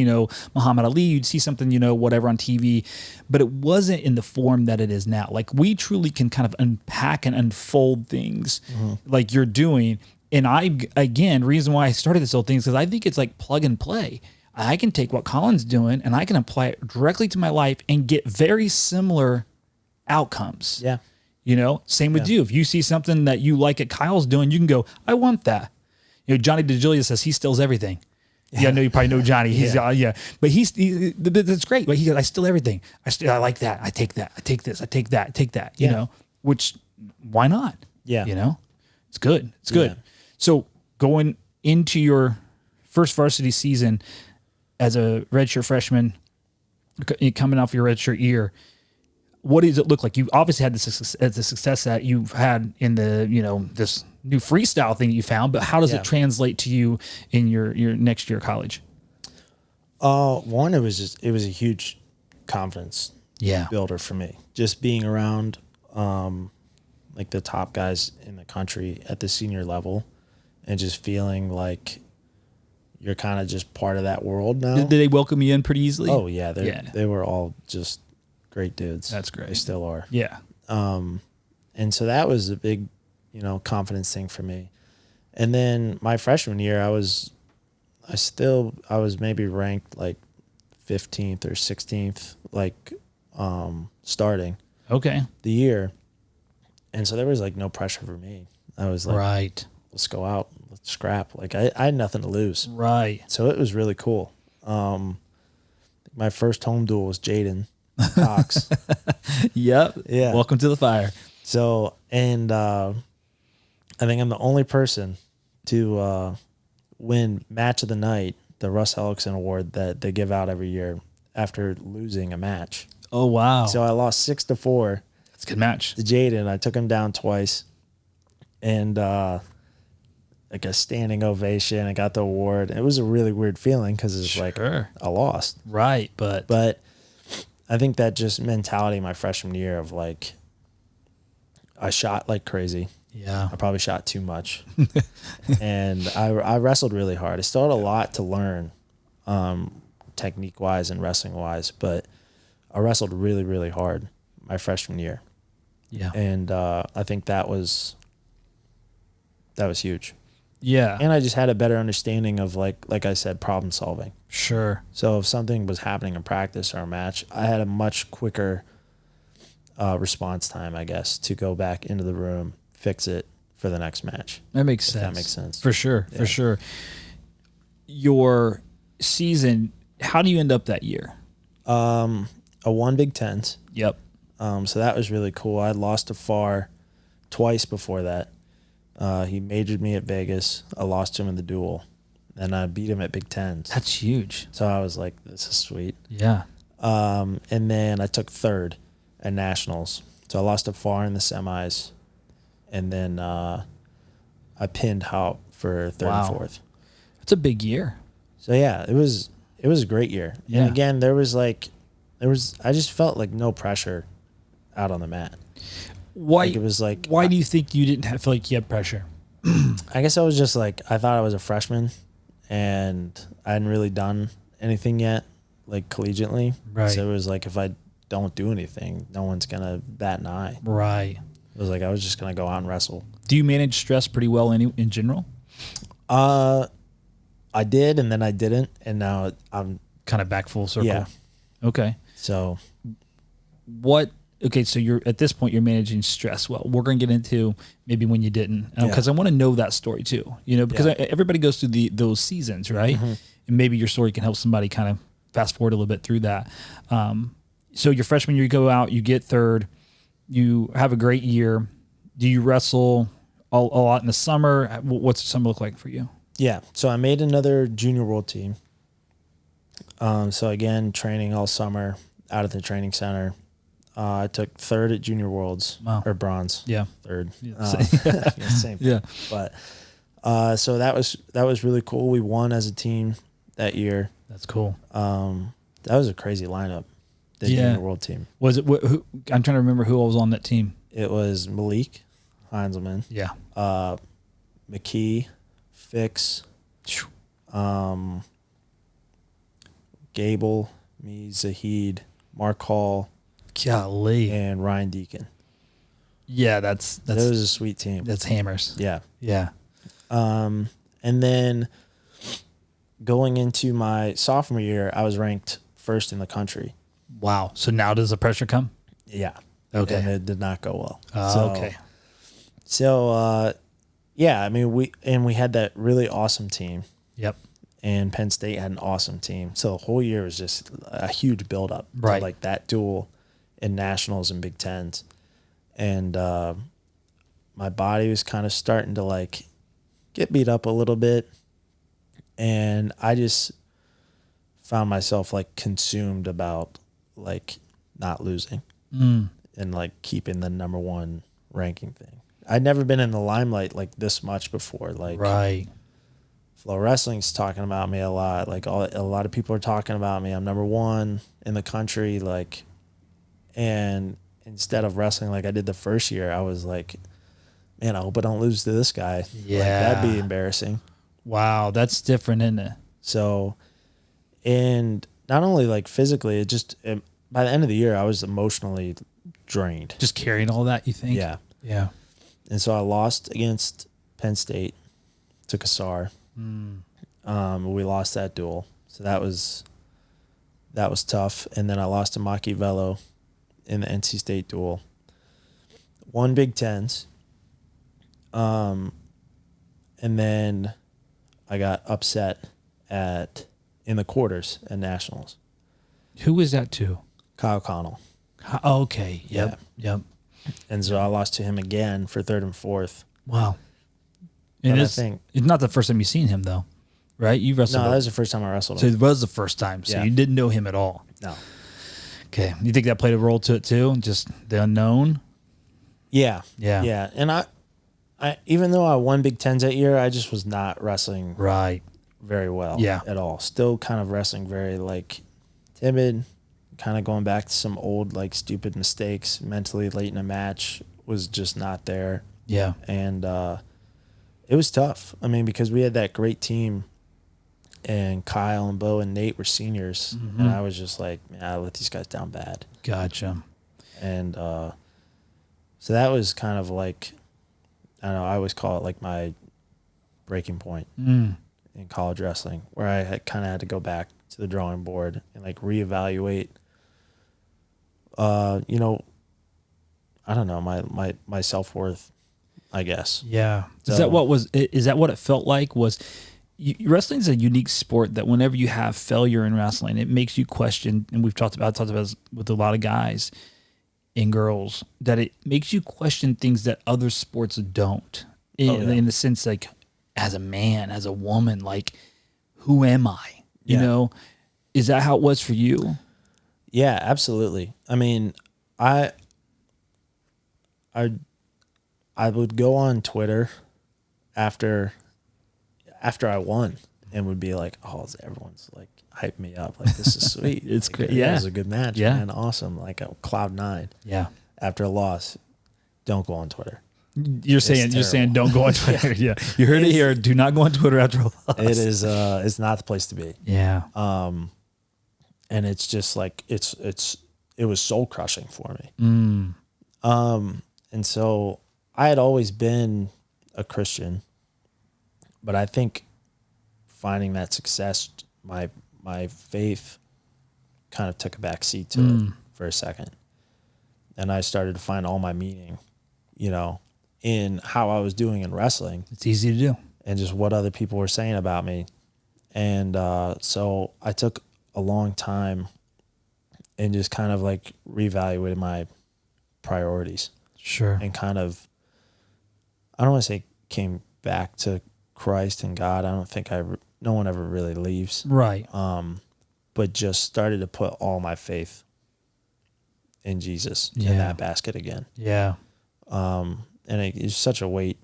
Muhammad Ali, you'd see something, whatever on TV, but it wasn't in the form that it is now. Like we truly can kind of unpack and unfold things like you're doing. And reason why I started this whole thing is because I think it's like plug and play. I can take what Collin's doing and I can apply it directly to my life and get very similar outcomes. Yeah. Same with you. If you see something that you like at Kyle's doing, you can go, I want that. Johnny DeGiulia says he steals everything. Yeah, I know you probably know Johnny. He's but that's great. But he goes, I steal everything. I like that. I take that. I take this. I take that. I take that. Which why not? Yeah. It's good. It's good. Yeah. So going into your first varsity season as a redshirt freshman, coming off your redshirt year, what does it look like? You obviously had the success that you've had in the, this new freestyle thing you found, but how does it translate to you in your next year of college? One, it was a huge confidence builder for me. Just being around like the top guys in the country at the senior level and just feeling like you're kind of just part of that world now. Did they welcome you in pretty easily? Oh yeah. They were all just great dudes. That's great. They still are. Yeah. And so that was a big, confidence thing for me. And then my freshman year, I was maybe ranked like 15th or 16th, like, starting Okay. the year. And so there was like no pressure for me. I was like, Right. let's go out, let's scrap. Like I had nothing to lose. Right. So it was really cool. My first home duel was Jaden Cox. Yep. Yeah. Welcome to the fire. So, and I think I'm the only person to win match of the night, the Russ Ellickson Award that they give out every year after losing a match. Oh, wow. So I lost 6-4 That's a good match. to Jaden. I took him down twice, and like a standing ovation. I got the award. It was a really weird feeling because it's like I lost. Right, but I think that just mentality my freshman year of like I shot like crazy. yeah. I probably shot too much. And I wrestled really hard. I still had a lot to learn, technique wise and wrestling wise, but I wrestled really, really hard my freshman year. Yeah. And I think that was huge. Yeah. And I just had a better understanding of like I said, problem solving. Sure. So if something was happening in practice or a match, I had a much quicker response time, I guess, to go back into the room, fix it for the next match. That makes sense. That makes sense. For sure. Yeah. For sure. Your season, how do you end up that year? A 1 Big Tens. Yep. So that was really cool. I had lost to Farr twice before that. He majored me at Vegas. I lost to him in the duel. And I beat him at Big Tens. That's huge. So I was like, this is sweet. Yeah. And then I took third at Nationals. So I lost to Farr in the semis. And then I pinned Haupt for third and fourth. That's a big year. So yeah, it was a great year. Yeah. And again, I just felt like no pressure out on the mat. Why? Like it was like, why do you think you didn't feel like you had pressure? I guess I was just like, I thought I was a freshman and I hadn't really done anything yet, like collegiately. Right. So it was like, if I don't do anything, no one's going to bat an eye. Right. It was like, I was just going to go out and wrestle. Do you manage stress pretty well in general? I did, and then I didn't. And now I'm Kind of back full circle. Yeah. Okay. So Okay, so you're at this point you're managing stress well. We're going to get into maybe when you didn't, because Yeah. I want to know that story too. Because everybody goes through those seasons, right? Mm-hmm. And maybe your story can help somebody kind of fast forward a little bit through that. So your freshman year, you go out, you get third, you have a great year. Do you wrestle a lot in the summer? What's the summer look like for you? yeah. So I made another junior world team. So again, training all summer out at the training center. I took third at Junior Worlds. Wow. Or bronze. Yeah. Third. Yeah. Same. Yeah. But so that was really cool. We won as a team that year. That's cool. That was a crazy lineup. The Junior World team. Was it? Who, I'm trying to remember who was on that team. It was Malik Heinzelman, Yeah. McKee, Fix, Gable, me, Zahid, Mark Hall, Golly. and Ryan Deacon. Yeah, that's That was a sweet team. that's hammers. Yeah. Yeah. And then going into my sophomore year, I was ranked first in the country. Wow. So now does the pressure come? Yeah. Okay. And it did not go well. Okay. So, yeah, I mean, we had that really awesome team, Yep. and Penn State had an awesome team. So the whole year was just a huge buildup. Right. To like that duel in nationals and Big Tens. And my body was kind of starting to like get beat up a little bit. And I just found myself like consumed about like not losing. and like keeping the number one ranking thing. I'd never been in the limelight like this much before. Like Right. Flow Wrestling's talking about me a lot. Like a lot of people are talking about me. I'm number one in the country. Like, and instead of wrestling like I did the first year, I was like, man, I hope I don't lose to this guy. Yeah. Like, that'd be embarrassing. Wow, that's different, isn't it? So, and not only like physically, by the end of the year, I was emotionally drained. Just carrying all that, you think? Yeah. Yeah. And so I lost against Penn State to Kassar. We lost that duel. So that was tough. And then I lost to Machiavello in the NC State duel. Won Big Tens. And then I got upset in the quarters at Nationals. Who was that to? Kyle Connell. Okay. Yep. Yep. And so I lost to him again for third and fourth. Wow. And But I it's, think- it's not the first time you've seen him, though, right? You wrestled. No, that was the first time I wrestled so him. it was the first time. So Yeah. you didn't know him at all. No. Okay. You think that played a role to it too? Just the unknown? Yeah. Yeah. Yeah. And I even though I won Big Tens that year, I just was not wrestling Right. very well Yeah. at all. Still kind of wrestling very like timid, kind of going back to some old like stupid mistakes mentally late in a match was just not there. Yeah. And it was tough. I mean, because we had that great team and Kyle and Bo and Nate were seniors and I was just like, man, I let these guys down bad. Gotcha. And so that was kind of like, I don't know, I always call it like my breaking point in college wrestling, where I kind of had to go back to the drawing board and like reevaluate, I don't know, my self-worth, I guess. Yeah. So- Is that what it felt like? Wrestling is a unique sport that whenever you have failure in wrestling, it makes you question, and we've talked about this with a lot of guys and girls, that it makes you question things that other sports don't. In the sense, like, as a man, as a woman, like, who am I? You know? Is that how it was for you? Yeah, absolutely. I mean, I would go on Twitter after I won and would be like, oh, everyone's like hyped me up. Like, this is sweet. It's like, great. It Yeah. was a good match, Yeah. man. Awesome. Like a cloud 9 Yeah. after a loss. Don't go on Twitter. You're saying don't go on Twitter. Yeah. You heard it here. Do not go on Twitter after a loss. It is it's not the place to be. Yeah. And it's just like it was soul crushing for me. And so I had always been a Christian, but I think finding that success, my faith kind of took a back seat to it for a second. And I started to find all my meaning, in how I was doing in wrestling It's easy to do. and just what other people were saying about me. And so I took a long time and just kind of like reevaluated my priorities Sure. and kind of, I don't want to say came back to Christ and God. I don't think no one ever really leaves, Right. but just started to put all my faith in Jesus Yeah. in that basket again. Yeah. And it's such a weight,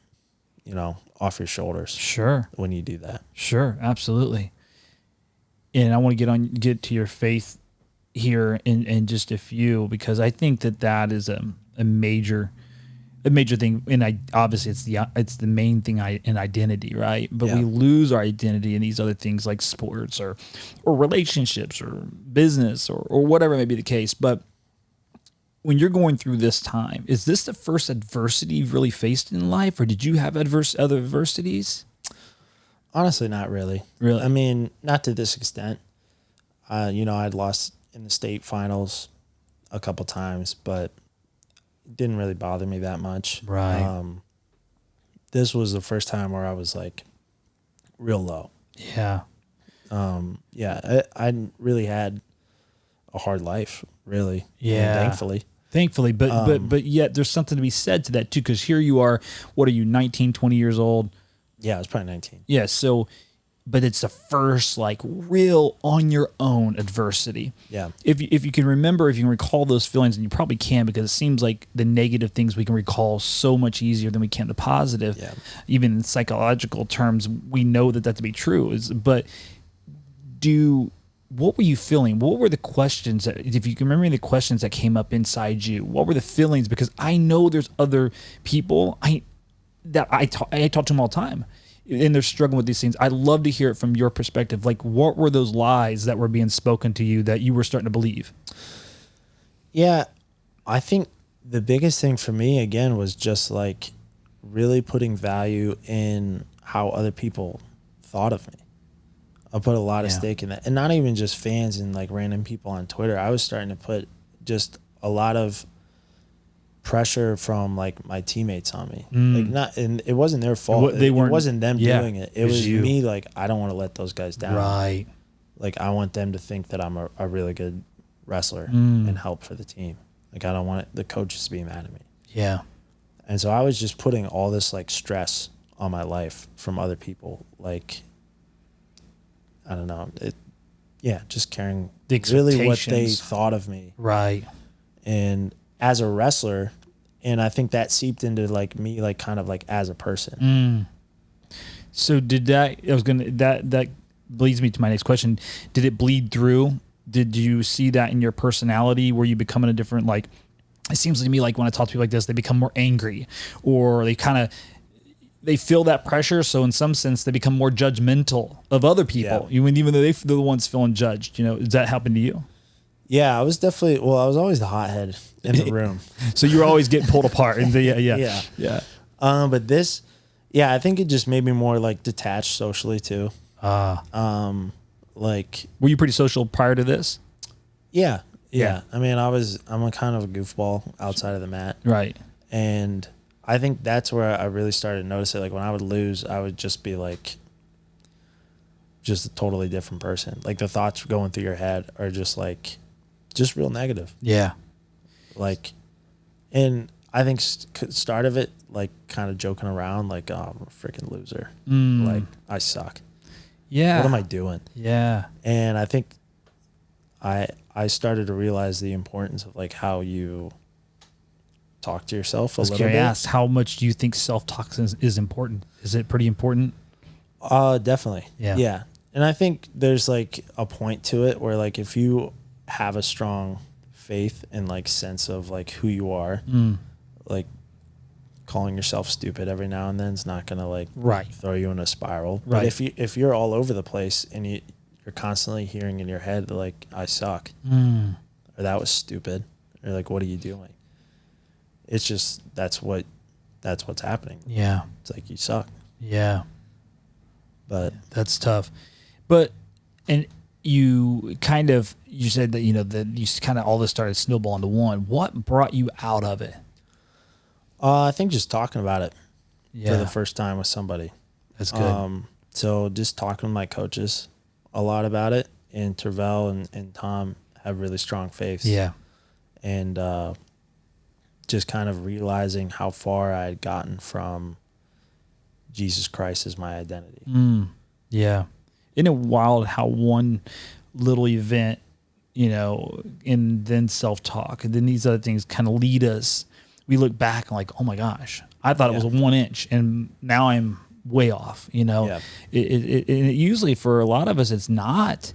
off your shoulders Sure. when you do that. Sure. Absolutely. And I want to get to your faith here in just a few, because I think that is a major thing. And obviously it's the main thing in identity, right? But Yeah. we lose our identity in these other things like sports or relationships or business or whatever may be the case. But when you're going through this time, is this the first adversity you've really faced in life, or did you have other adversities? Honestly, not really. Really? I mean, not to this extent. I'd lost in the state finals a couple times, but it didn't really bother me that much. Right. This was the first time where I was like real low. Yeah. I really had a hard life, really. Yeah. Thankfully. But yet there's something to be said to that too, because here you are, what are you, 19, 20 years old? Yeah, I was probably 19. Yeah, so but it's the first like real on your own adversity. Yeah. If you can remember, if you can recall those feelings, and you probably can, because it seems like the negative things we can recall so much easier than we can the positive. Yeah. Even in psychological terms, we know that to be true. But what were you feeling? What were the questions that, if you can remember the questions that came up inside you, what were the feelings? Because I know there's other people I talk to them all the time, and they're struggling with these things. I'd love to hear it from your perspective. Like, what were those lies that were being spoken to you that you were starting to believe? Yeah, I think the biggest thing for me, again, was just like really putting value in how other people thought of me. I put a lot of stake in that. And not even just fans and like random people on Twitter. I was starting to put just a lot of pressure from like my teammates on me. And it wasn't their fault. It wasn't them doing it. It was me. Like, I don't want to let those guys down. Right. Like, I want them to think that I'm a really good wrestler and help for the team. Like, I don't want the coaches to be mad at me. Yeah. And so I was just putting all this like stress on my life from other people. Like, I don't know. Just caring really what they thought of me. Right. And as a wrestler, and I think that seeped into like me, like kind of like as a person. So that leads me to my next question. Did it bleed through? Did you see that in your personality? Were you becoming a different, like, it seems to me like when I talk to people like this, they become more angry, or they feel that pressure. So in some sense, they become more judgmental of other people, even though they're the ones feeling judged. Does that happen to you? Yeah, I was always the hothead in the room. So you were always getting pulled apart. And yeah. But this, I think it just made me more like detached socially too. Like, were you pretty social prior to this? Yeah. I mean, I'm a kind of a goofball outside of the mat. Right. And I think that's where I really started to notice it. Like, when I would lose, I would just be like, just a totally different person. Like, the thoughts going through your head are just like, just real negative. Yeah. Like, and I think start of it, like, kind of joking around, like, oh, I'm a freaking loser. Like, I suck. Yeah. What am I doing? Yeah. And I think I started to realize the importance of like how you talk to yourself a little bit. Ask, how much do you think self-talk is important? Is it pretty important? Definitely. Yeah. And I think there's like a point to it where like if you have a strong faith and like sense of like who you are, like calling yourself stupid every now and then is not gonna like throw you in a spiral. But if you're all over the place and you're constantly hearing in your head like, I suck, or that was stupid, or like, what are you doing? It's just that's what's happening. Yeah. It's like, you suck. Yeah. But that's tough. But and you said that that you kind of all this started snowballing to one. What brought you out of it? I think just talking about it for the first time with somebody. That's good. So just talking to my coaches a lot about it, and Tervel and Tom have really strong faiths. Yeah. And just kind of realizing how far I had gotten from Jesus Christ as my identity. Yeah. Isn't it wild how one little event, and then self-talk, and then these other things kind of lead us. We look back and like, oh my gosh, I thought it was 1 inch, and now I'm way off. It usually for a lot of us, it's not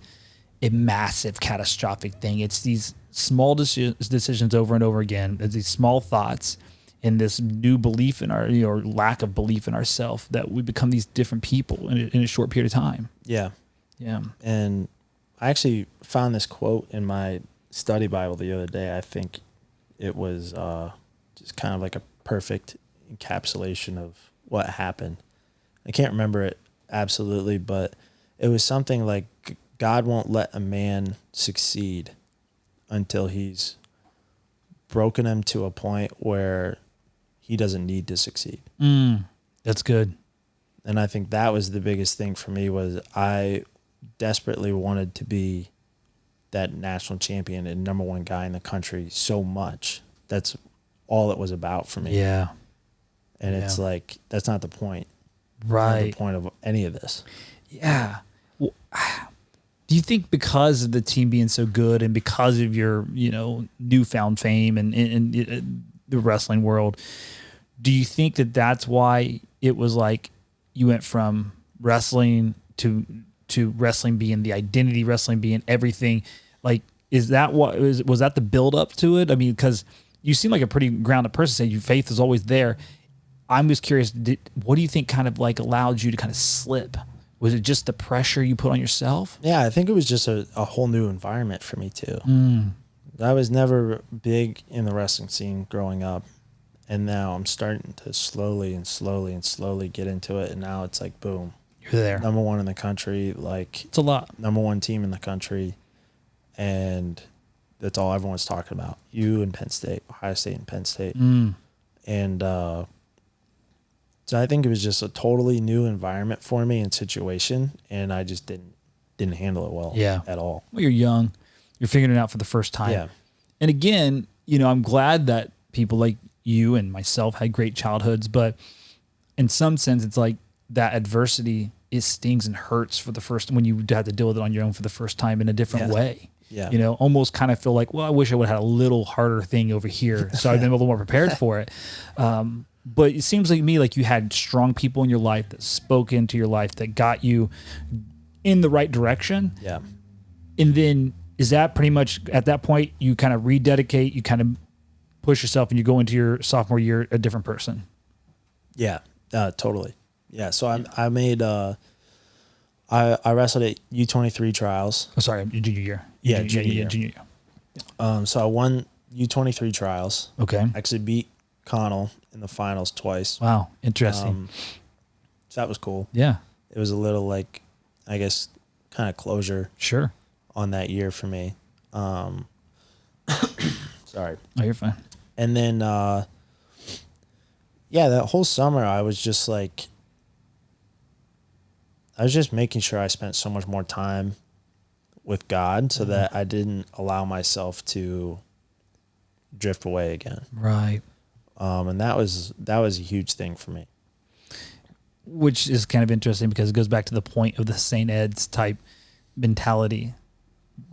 a massive catastrophic thing. It's these small decisions over and over again. It's these small thoughts and this new belief in our, or lack of belief in ourselves, that we become these different people in a short period of time. Yeah. Yeah. And I actually found this quote in my study Bible the other day. I think it was just kind of like a perfect encapsulation of what happened. I can't remember it absolutely, but it was something like, God won't let a man succeed until he's broken him to a point where he doesn't need to succeed. That's good. And I think that was the biggest thing for me, was I desperately wanted to be that national champion and number one guy in the country so much. That's all it was about for me. Yeah. And it's like, that's not the point. The point of any of this. Yeah. Well, do you think because of the team being so good and because of your, newfound fame and in the wrestling world, do you think that that's why it was like you went from wrestling to wrestling being the identity, wrestling being everything? Like, is that was that the build up to it? I mean, because you seem like a pretty grounded person, saying your faith is always there. I'm just curious, what do you think kind of like allowed you to kind of slip? Was it just the pressure you put on yourself? Yeah, I think it was just a whole new environment for me too. I was never big in the wrestling scene growing up, and now I'm starting to slowly get into it, and now it's like, boom. You're there. Number one in the country, like It's a lot. Number one team in the country, and that's all everyone's talking about. You and Penn State, Ohio State and Penn State. And so I think it was just a totally new environment for me and situation, and I just didn't handle it well at all. Well, you're young. You're figuring it out for the first time. Yeah. And again, I'm glad that people like you and myself had great childhoods, but in some sense, it's like that adversity, it stings and hurts for the first, when you have to deal with it on your own for the first time in a different way. Yeah. Almost kind of feel like, well, I wish I would have had a little harder thing over here, so I've been a little more prepared for it. But it seems like to me like you had strong people in your life that spoke into your life that got you in the right direction. Yeah. And then is that pretty much at that point you kind of rededicate, you kind of push yourself and you go into your sophomore year a different person? Yeah, totally. Yeah, so I made I wrestled at U23 trials. Oh, sorry, your junior year. Yeah, junior year. Junior year. So I won U23 trials. Okay. Actually beat Connell in the finals twice. Wow, interesting. So that was cool. Yeah. It was a little like, I guess, kind of closure. Sure. On that year for me. Sorry. Oh, you're fine. And then, that whole summer I was just like, I was just making sure I spent so much more time with God so that I didn't allow myself to drift away again. Right. And that was a huge thing for me. Which is kind of interesting because it goes back to the point of the St. Ed's type mentality,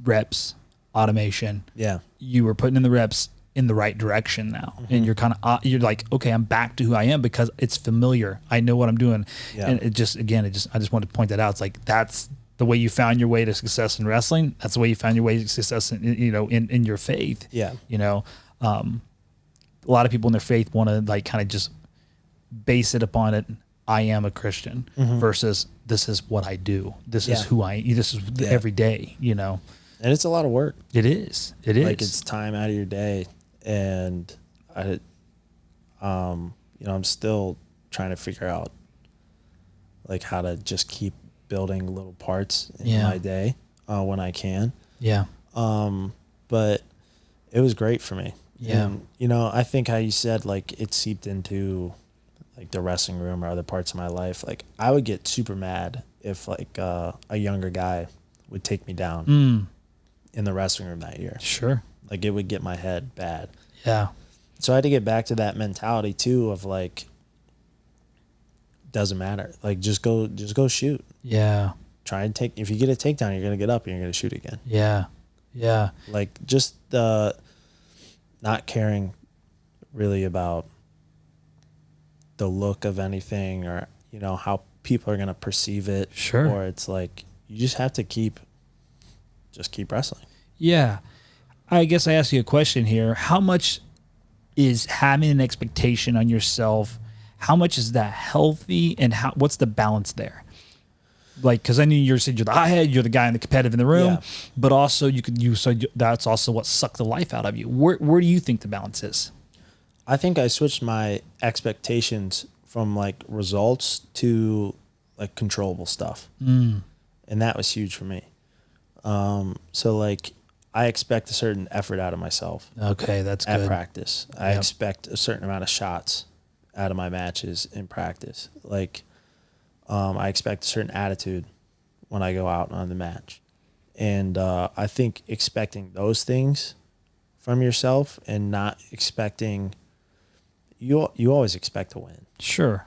reps, automation. Yeah. You were putting in the reps in the right direction now. And you're kind of, you're like, okay, I'm back to who I am because it's familiar. I know what I'm doing. Yeah. And I just wanted to point that out. It's like, that's the way you found your way to success in wrestling. That's the way you found your way to success in, in your faith. Yeah. A lot of people in their faith want to like kind of just base it upon it. I am a Christian versus this is what I do. This is who this is every day, And it's a lot of work. It is. It is. Like it's time out of your day. And I'm still trying to figure out like how to just keep building little parts in my day when I can. Yeah. But it was great for me. Yeah. And, I think how you said like it seeped into like the wrestling room or other parts of my life. Like I would get super mad if like a younger guy would take me down in the wrestling room that year. Sure. Like it would get my head bad. Yeah. So I had to get back to that mentality too of like, doesn't matter. Like just go shoot. Yeah. Try and if you get a takedown, you're going to get up and you're going to shoot again. Yeah. Yeah. Like just not caring really about the look of anything or, how people are going to perceive it. Sure. Or it's like, you just have to keep wrestling. Yeah. I guess I ask you a question here. How much is having an expectation on yourself, how much is that healthy and what's the balance there? Like, cause I knew you said you're the hothead, you're the guy in the competitive in the room, but also that's also what sucked the life out of you. Where do you think the balance is? I think I switched my expectations from like results to like controllable stuff. And that was huge for me. So like I expect a certain effort out of myself. Okay. That's at good. practice. I expect a certain amount of shots out of my matches in practice. Like, I expect a certain attitude when I go out on the match. And I think expecting those things from yourself and not expecting, you always expect to win. Sure.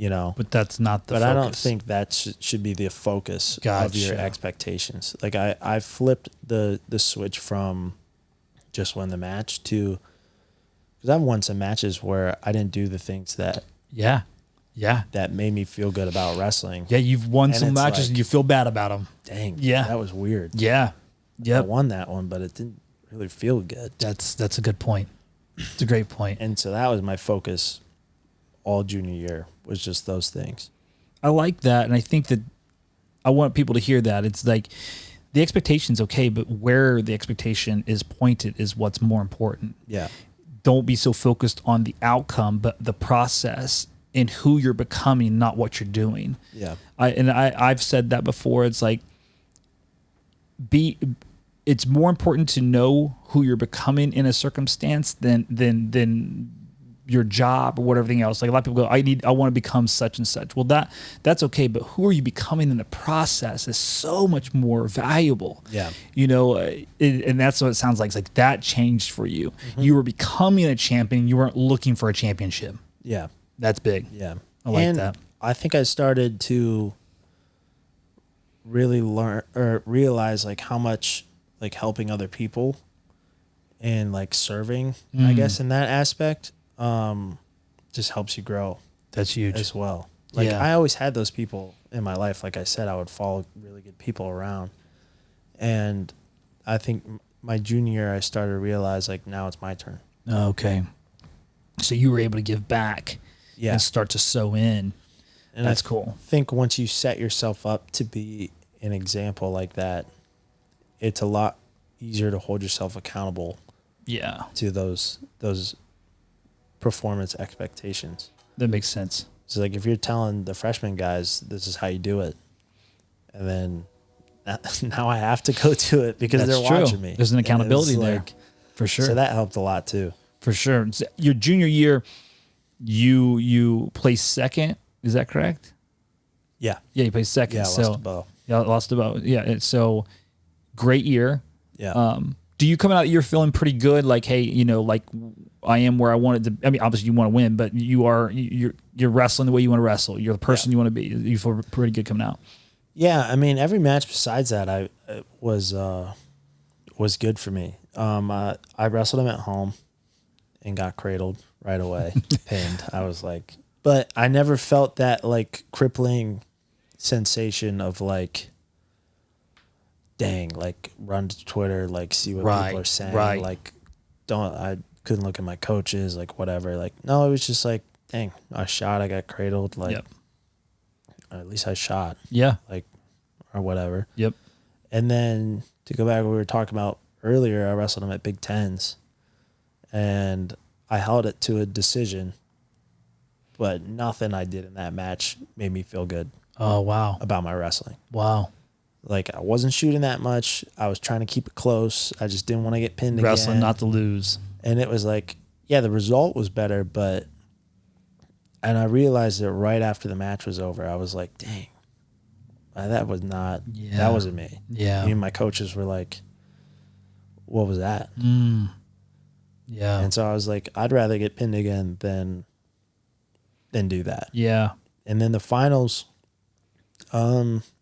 But that's not the But focus. I don't think that should be the focus of your Gotcha. expectations. Like I flipped the switch from just win the match to, because I've won some matches where I didn't do the things that Yeah. made me feel good about wrestling. Yeah, you've won And some it's matches like, and you feel bad about them. Dang, Yeah. that was weird. Yeah. I Yep. won that one, but it didn't really feel good. That's a good point. It's a great point. And so that was my focus all junior year, was just those things. I like that, and I think that I want people to hear that. It's like the expectation's okay, but where the expectation is pointed is what's more important. Yeah. Don't be so focused on the outcome, but the process and who you're becoming, not what you're doing. Yeah. I've said that before. It's like it's more important to know who you're becoming in a circumstance than your job or whatever else. Like a lot of people go, I want to become such and such. Well, that's okay, but who are you becoming in the process is so much more valuable. Yeah. And that's what it sounds like. It's like that changed for you. Mm-hmm. You were becoming a champion. You weren't looking for a championship. Yeah. That's big. Yeah. I like that. I think I started to really learn or realize like how much like helping other people and like serving, I guess, in that aspect, just helps you grow. That's huge as well. Like Yeah. I always had those people in my life. Like I said, I would follow really good people around. And I think my junior year, I started to realize like now it's my turn. Okay. So you were able to give back Yeah. and start to sew in. And That's cool. I think once you set yourself up to be an example like that, it's a lot easier to hold yourself accountable Yeah. to those performance expectations. That makes sense. So like if you're telling the freshman guys this is how you do it, and then now I have to go to it because That's they're true. watching me. There's an And it's accountability there. like, For sure. so that helped a lot too. For sure. So your junior year, you placed second. Is that correct? Yeah. Yeah, you placed second. Yeah, I so lost a bow. Yeah, lost about. Yeah. So great year. Yeah. Do you come out you're feeling pretty good? Like, hey, like I am where I wanted to. I mean, obviously you want to win, but you're wrestling the way you want to wrestle. You're the person you want to be. You feel pretty good coming out. Yeah, I mean, every match besides that, I was good for me. I wrestled him at home and got cradled right away, pinned. I was like, but I never felt that like crippling sensation of like, dang, like run to Twitter, like see what people are saying, like I couldn't look at my coaches, like whatever. Like no, it was just like, dang, I shot, I got cradled, like. Yep. At least I shot. Yeah. Like, or whatever. Yep. And then to go back to what we were talking about earlier, I wrestled him at Big Tens. And I held it to a decision. But nothing I did in that match made me feel good Oh, wow. about my wrestling. Wow. Like, I wasn't shooting that much. I was trying to keep it close. I just didn't want to get pinned Wrestling again. not to lose. And it was like, yeah, the result was better, and I realized that right after the match was over, I was like, dang, that wasn't me. Yeah. Even my coaches were like, what was that? Yeah. And so I was like, I'd rather get pinned again than do that. Yeah. And then the finals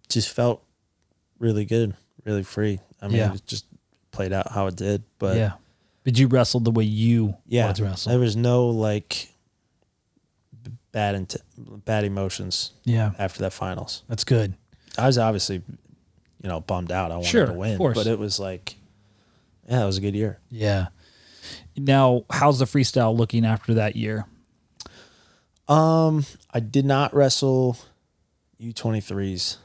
just felt really good, really free. I mean, it just played out how it did. But yeah. But you wrestled the way you wanted to wrestle. there was no like bad emotions after that finals. That's good. I was obviously, bummed out. I wanted to win, of course. but it was like, yeah, it was a good year. Yeah. Now, how's the freestyle looking after that year? I did not wrestle U23s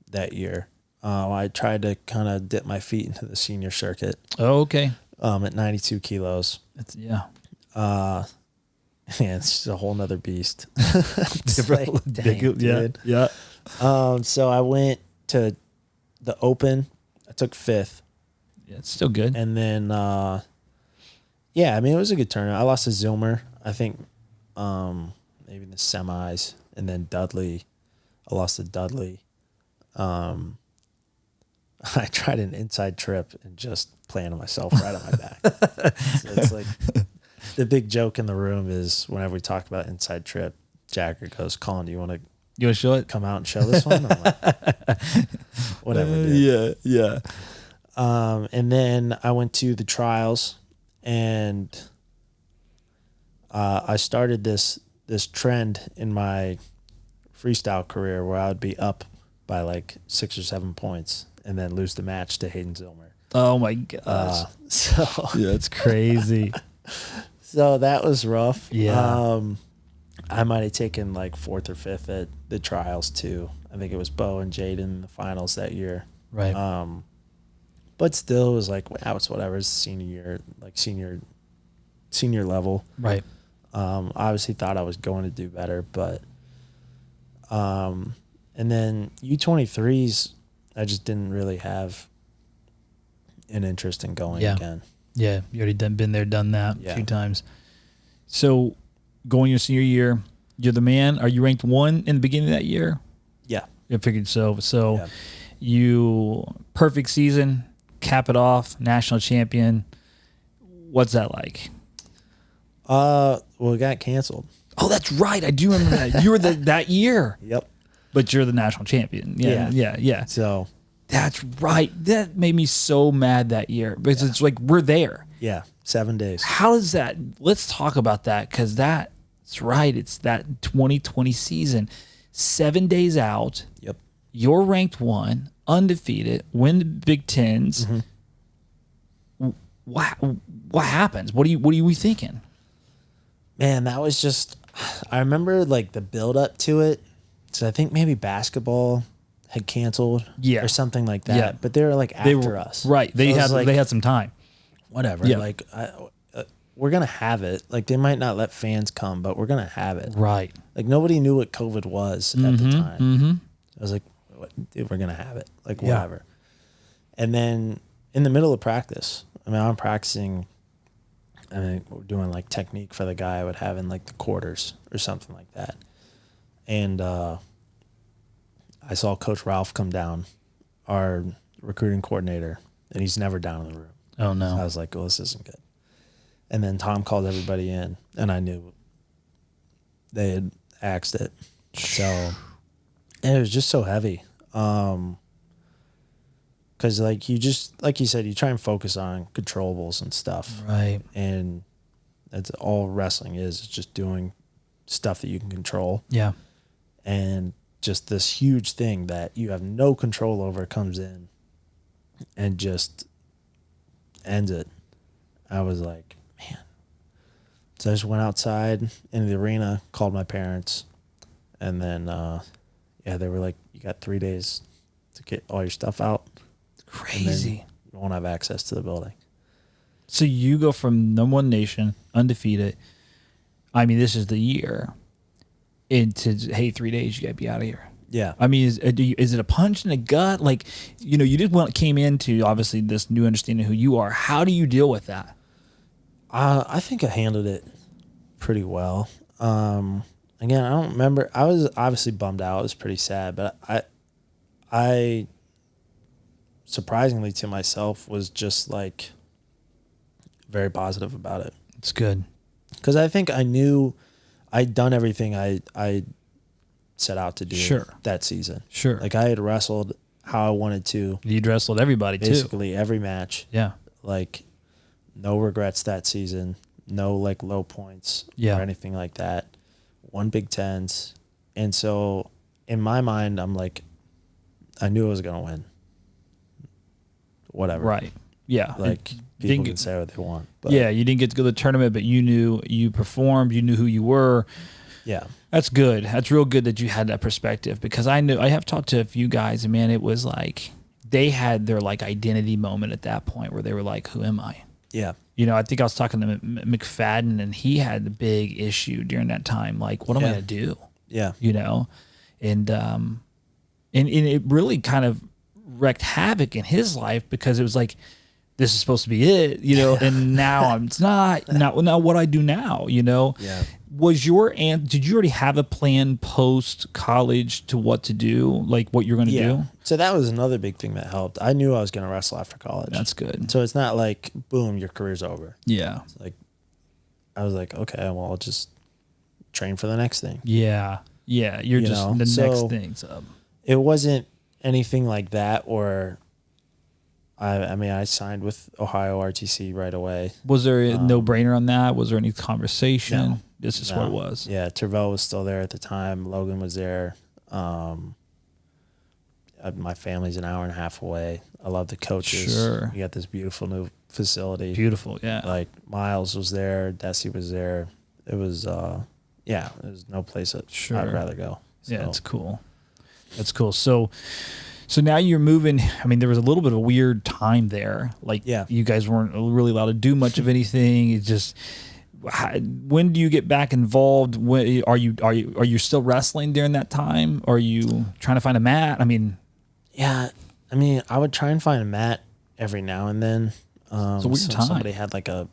that year. I tried to kind of dip my feet into the senior circuit. Oh, okay. At 92 kilos. Yeah. Yeah, it's just a whole nother beast. It's like, dang, dude. Yeah. So I went to the Open. I took 5th. Yeah, it's still good. And then, I mean, it was a good tournament. I lost to Zilmer, I think, maybe in the semis. And then Dudley. I lost to Dudley. I tried an inside trip and just planted myself right on my back. So it's like the big joke in the room is whenever we talk about inside trip, Jagger goes, Kollin, do you want to show it? come out and show this one? I'm like, whatever, dude. Yeah. And then I went to the trials, and I started this trend in my freestyle career where I would be up by like 6 or 7 points and then lose the match to Hayden Zilmer. Oh my gosh. Yeah, that's crazy. So that was rough. Yeah. I might have taken like 4th or 5th at the trials too. I think it was Bo and Jaden in the finals that year. Right. But still, it was like, wow, it's whatever. It's senior year, like senior level. Right. Obviously thought I was going to do better, but and then U23s, I just didn't really have an interest in going again. Yeah, you already been there, done that a Yeah. few times. So, going your senior year, you're the man. Are you ranked 1 in the beginning of that year? Yeah. I figured so. So, Yeah. you perfect season, cap it off, national champion. What's that like? Well, it got canceled. Oh, that's right. I do remember that. You were that year, Yep. but you're the national champion. Yeah. So, That's right. That made me so mad that year because it's like we're there. yeah, 7 days. How does that? Let's talk about that because that's right. It's that 2020 season. 7 days out. Yep. You're ranked 1, undefeated, win the Big Tens. What happens? What are we thinking? Man, that was just, I remember like the build up to it. So I think maybe basketball had canceled Yeah. or something like that. Yeah. But they were like They after were us. right. They So it had was like, they had some time. whatever. Yeah. Like, we're going to have it. Like, they might not let fans come, but we're going to have it. Right. Like, nobody knew what COVID was at the time. I was like, dude, we're going to have it. Like, Yeah. whatever. And then in the middle of practice, I mean, I'm practicing. I mean, we're doing like technique for the guy I would have in like the quarters or something like that. And I saw Coach Ralph come down, our recruiting coordinator, and he's never down in the room. Oh no. So I was like, well, this isn't good. And then Tom called everybody in, and I knew they had axed it. So, and it was just so heavy. Because like you said, you try and focus on controllables and stuff. Right. And that's all wrestling is just doing stuff that you can control. Yeah. And just this huge thing that you have no control over comes in and just ends it. I was like, man. So I just went outside into the arena, called my parents, and then they were like, you got 3 days to get all your stuff out. Crazy. You won't have access to the building. So you go from #1 nation, undefeated. I mean, this is the year. Into, hey, 3 days, you got to be out of here. Yeah. I mean, is it a punch in the gut? Like, you just came into, obviously, this new understanding of who you are. How do you deal with that? I think I handled it pretty well. Again, I don't remember. I was obviously bummed out. It was pretty sad, but I surprisingly to myself was just like very positive about it. It's good. Because I think I knew I'd done everything I set out to do that season. Sure. Like I had wrestled how I wanted to. You wrestled everybody, basically every match. Yeah. Like no regrets that season. No like low points or anything like that. 1 Big Tens. And so in my mind, I'm like, I knew I was going to win. Whatever. Right. Yeah. Like people can say what they want. But yeah, you didn't get to go to the tournament, but you knew you performed, you knew who you were. Yeah. That's good. That's real good that you had that perspective because I have talked to a few guys and man, it was like they had their like identity moment at that point where they were like, who am I? Yeah. I think I was talking to McFadden and he had a big issue during that time. Like, what am I going to do? Yeah. And it really kind of wreaked havoc in his life because it was like, this is supposed to be it, and now it's not. Now what I do now, Yeah. Was did you already have a plan post college to what to do, like what you're going to do? So that was another big thing that helped. I knew I was going to wrestle after college. That's good. So it's not like, boom, your career's over. Yeah. It's like, I was like, okay, well, I'll just train for the next thing. Yeah. Yeah. You're just know? the So next things up. it wasn't anything like that, or I mean, I signed with Ohio RTC right away. Was there a no-brainer on that? Was there any conversation? No. This is what it was. Yeah, Tervel was still there at the time. Logan was there. My family's an hour and a half away. I love the coaches. Sure. We got this beautiful new facility. Beautiful, yeah. Like Miles was there, Desi was there. It was there's no place that I'd rather go. So. Yeah, it's cool. That's cool. So now you're moving. I mean, there was a little bit of a weird time there. Like, you guys weren't really allowed to do much of anything. It just, when do you get back involved? When, are you still wrestling during that time? Or are you trying to find a mat? I mean, yeah. I mean, I would try and find a mat every now and then. It's a weird time. Somebody had like a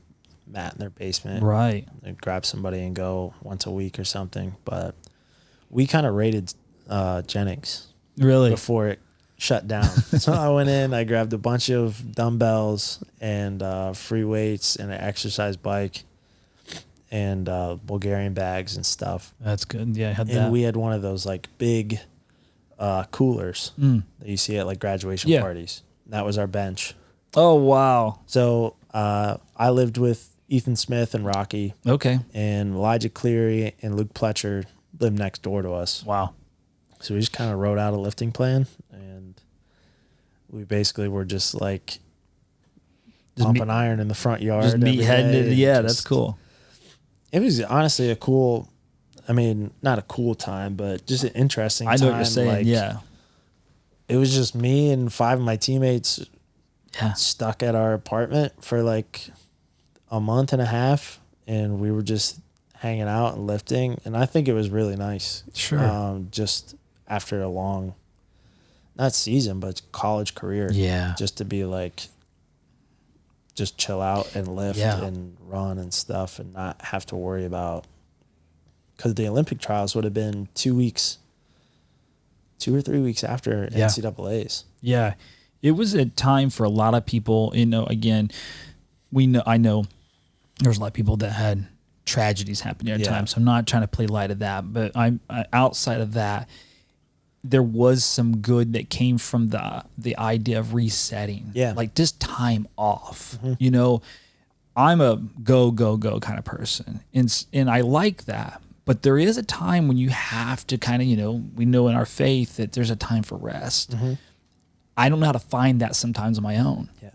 mat in their basement. Right. They'd grab somebody and go once a week or something. But we kind of raided Jennings. Really? Before it shut down. So I went in, I grabbed a bunch of dumbbells and free weights and an exercise bike and Bulgarian bags and stuff. That's good. Yeah, I had that. And we had one of those like big coolers that you see at like graduation parties. That was our bench. Oh, wow. So I lived with Ethan Smith and Rocky. Okay. And Elijah Cleary and Luke Pletcher lived next door to us. Wow. So we just kind of wrote out a lifting plan, and we basically were just like pumping iron in the front yard. Just meatheaded. Yeah, that's cool. It was honestly a cool, I mean, not a cool time, but just an interesting time. I know what you're saying, like, yeah. It was just me and 5 of my teammates stuck at our apartment for like a month and a half, and we were just hanging out and lifting, and I think it was really nice. Sure. Just after a long, not season, but college career. Yeah. Just to be like, just chill out and lift and run and stuff and not have to worry about, because the Olympic trials would have been 2 or 3 weeks after NCAAs. Yeah. It was a time for a lot of people, again, I know there's a lot of people that had tragedies happen at times. So I'm not trying to play light of that, but I'm outside of that. There was some good that came from the idea of resetting. Yeah. Like just time off. Mm-hmm. I'm a go kind of person. And I like that. But there is a time when you have to kind of, we know in our faith that there's a time for rest. Mm-hmm. I don't know how to find that sometimes on my own. Yeah.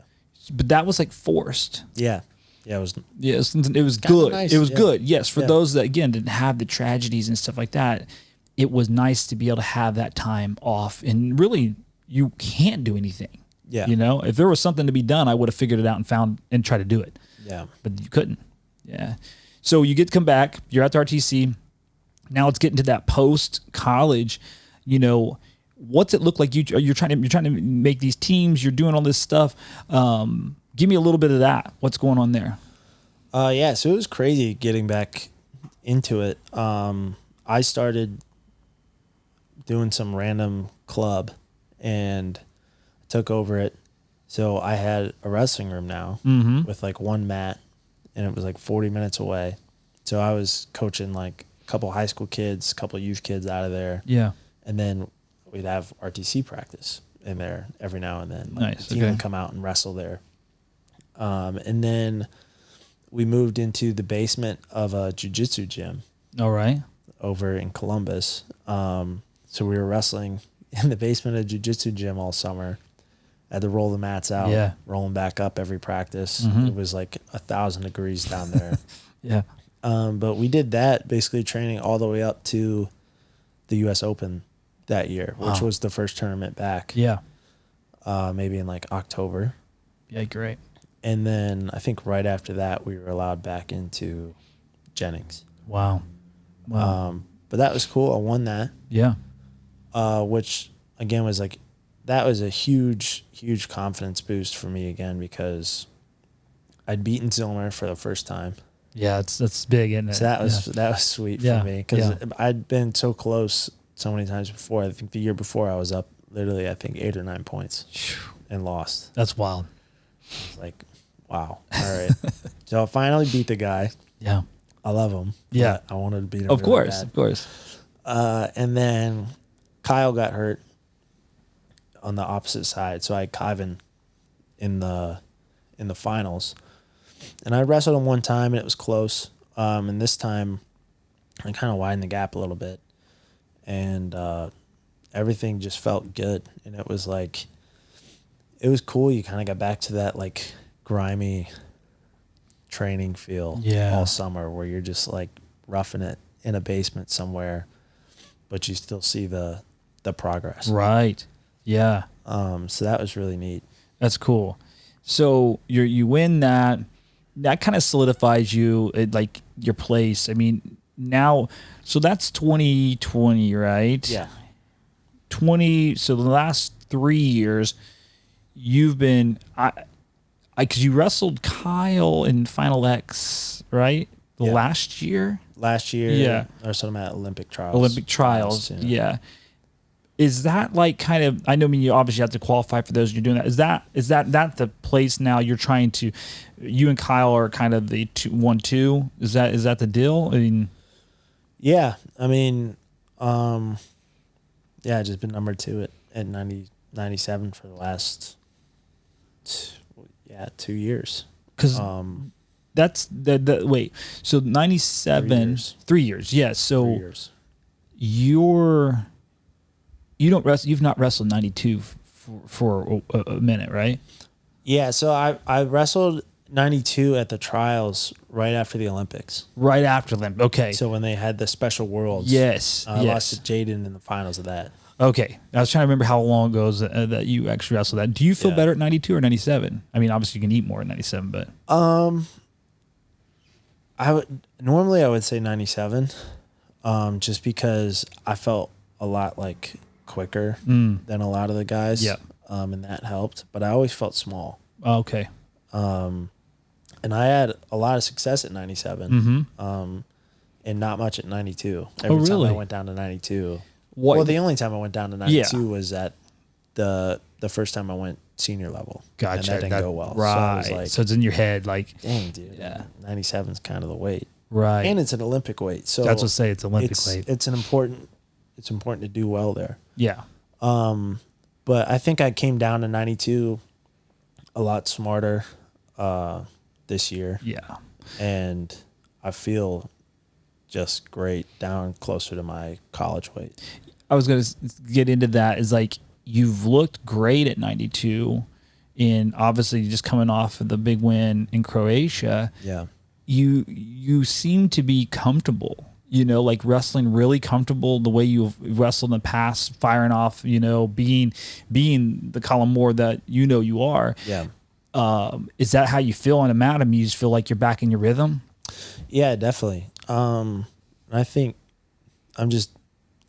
But that was like forced. Yeah. Yeah, it was. Yes, it was good. Nice. It was good. Yes, for those that again didn't have the tragedies and stuff like that, it was nice to be able to have that time off. And really, you can't do anything. Yeah, if there was something to be done, I would have figured it out and found and tried to do it. Yeah, but you couldn't. Yeah, so you get to come back. You're at the RTC. Now it's getting to that post college. What's it look like? You're trying to make these teams. You're doing all this stuff. Give me a little bit of that. What's going on there? So it was crazy getting back into it. I started doing some random club and took over it. So I had a wrestling room now with like one mat, and it was like 40 minutes away. So I was coaching like a couple high school kids, a couple youth kids out of there. Yeah. And then we'd have RTC practice in there every now and then. Like, nice. The team would come out and wrestle there. And then we moved into the basement of a jiu-jitsu gym. All right. Over in Columbus. So we were wrestling in the basement of a jiu-jitsu gym all summer. I had to roll the mats out, rolling back up every practice. Mm-hmm. It was like 1,000 degrees down there. Yeah. But we did that, basically training all the way up to the U.S. Open that year, which was the first tournament back. Yeah. Maybe in like October. Yeah, great. And then I think right after that, we were allowed back into Jennings. Wow. But that was cool. I won that. Yeah. Which, again, was like, that was a huge, huge confidence boost for me again, because I'd beaten Zillmer for the first time. Yeah, that's big, isn't it? So that was sweet for me, because I'd been so close so many times before. I think the year before I was up literally, I think 8 or 9 points and lost. That's wild. It's like, wow. All right. So I finally beat the guy. Yeah. I love him. Yeah. I wanted to beat him. Of really course, bad. of course. And then Kyle got hurt on the opposite side, so I had Kyvan in the finals, and I wrestled him one time and it was close. And this time, I kind of widened the gap a little bit, and everything just felt good, and it was cool. You kind of got back to that like grimy training feel all summer, where you're just like roughing it in a basement somewhere, but you still see the progress. Right. Yeah. So that was really neat. That's cool. So you win that. That kind of solidifies you like your place. I mean, now, so that's 2020, right? Yeah. 20. So the last 3 years, you've been because you wrestled Kyle in Final X, right? Yeah. Last year. Yeah. I wrestled him at Olympic Trials. Olympic Trials. Yeah. Is that like kind of? I know. I mean, you obviously have to qualify for those. You're doing that. Is that the place now? You're trying to. You and Kyle are kind of the 1-2. Is that the deal? I mean, yeah. I mean, yeah. I just been number 2 at 97 for the last 2 years. because that's the wait. So 97, 3 years. Yeah. So 3 years. You don't wrestle. You've not wrestled 92 for a minute, right? Yeah, so I wrestled 92 at the trials right after the Olympics. Right after them. Okay. So when they had the special worlds. Yes. I yes. lost to Jaden in the finals of that. Okay. I was trying to remember how long ago that you actually wrestled that. Do you feel better at 92 or 97? I mean, obviously you can eat more at 97, but I would say 97, just because I felt a lot like quicker than a lot of the guys. Yeah. And that helped, but I always felt small. okay. And I had a lot of success at 97. And not much at 92. Every time I went down to 92. What? Well, the only time I went down to 92 was at the first time I went senior level. Gotcha. And that didn't go well. Right. So I was like, so it's in your head, like, dang, dude. Yeah. 97 is kind of the weight. right. And it's an Olympic weight. So That's what I say. It's Olympic weight. It's important to do well there. Yeah. But I think I came down to 92 a lot smarter this year. Yeah. And I feel just great down closer to my college weight. I was going to get into that. Is like, you've looked great at 92, and obviously just coming off of the big win in Croatia. Yeah. You seem to be comfortable, like wrestling really comfortable the way you've wrestled in the past, firing off, being the Kollin Moore that you are. Yeah. Is that how you feel on the mat? I mean, you just feel like you're back in your rhythm? Yeah, definitely. I think I'm just,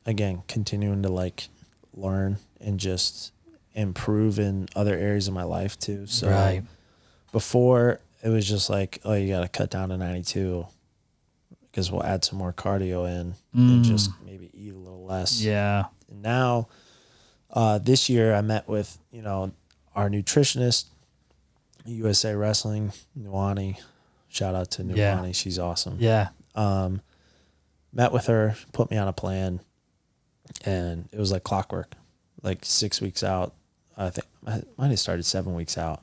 again, continuing to like learn and just improve in other areas of my life too. So Right. before it was just like, oh, you got to cut down to 92 because we'll add some more cardio in and just maybe eat a little less. Yeah. And now, this year I met with, our nutritionist, USA Wrestling, Nuani. Shout out to Nuani. Yeah. She's awesome. Yeah. Met with her, put me on a plan, and it was like clockwork. Like 6 weeks out, I think I might have started 7 weeks out.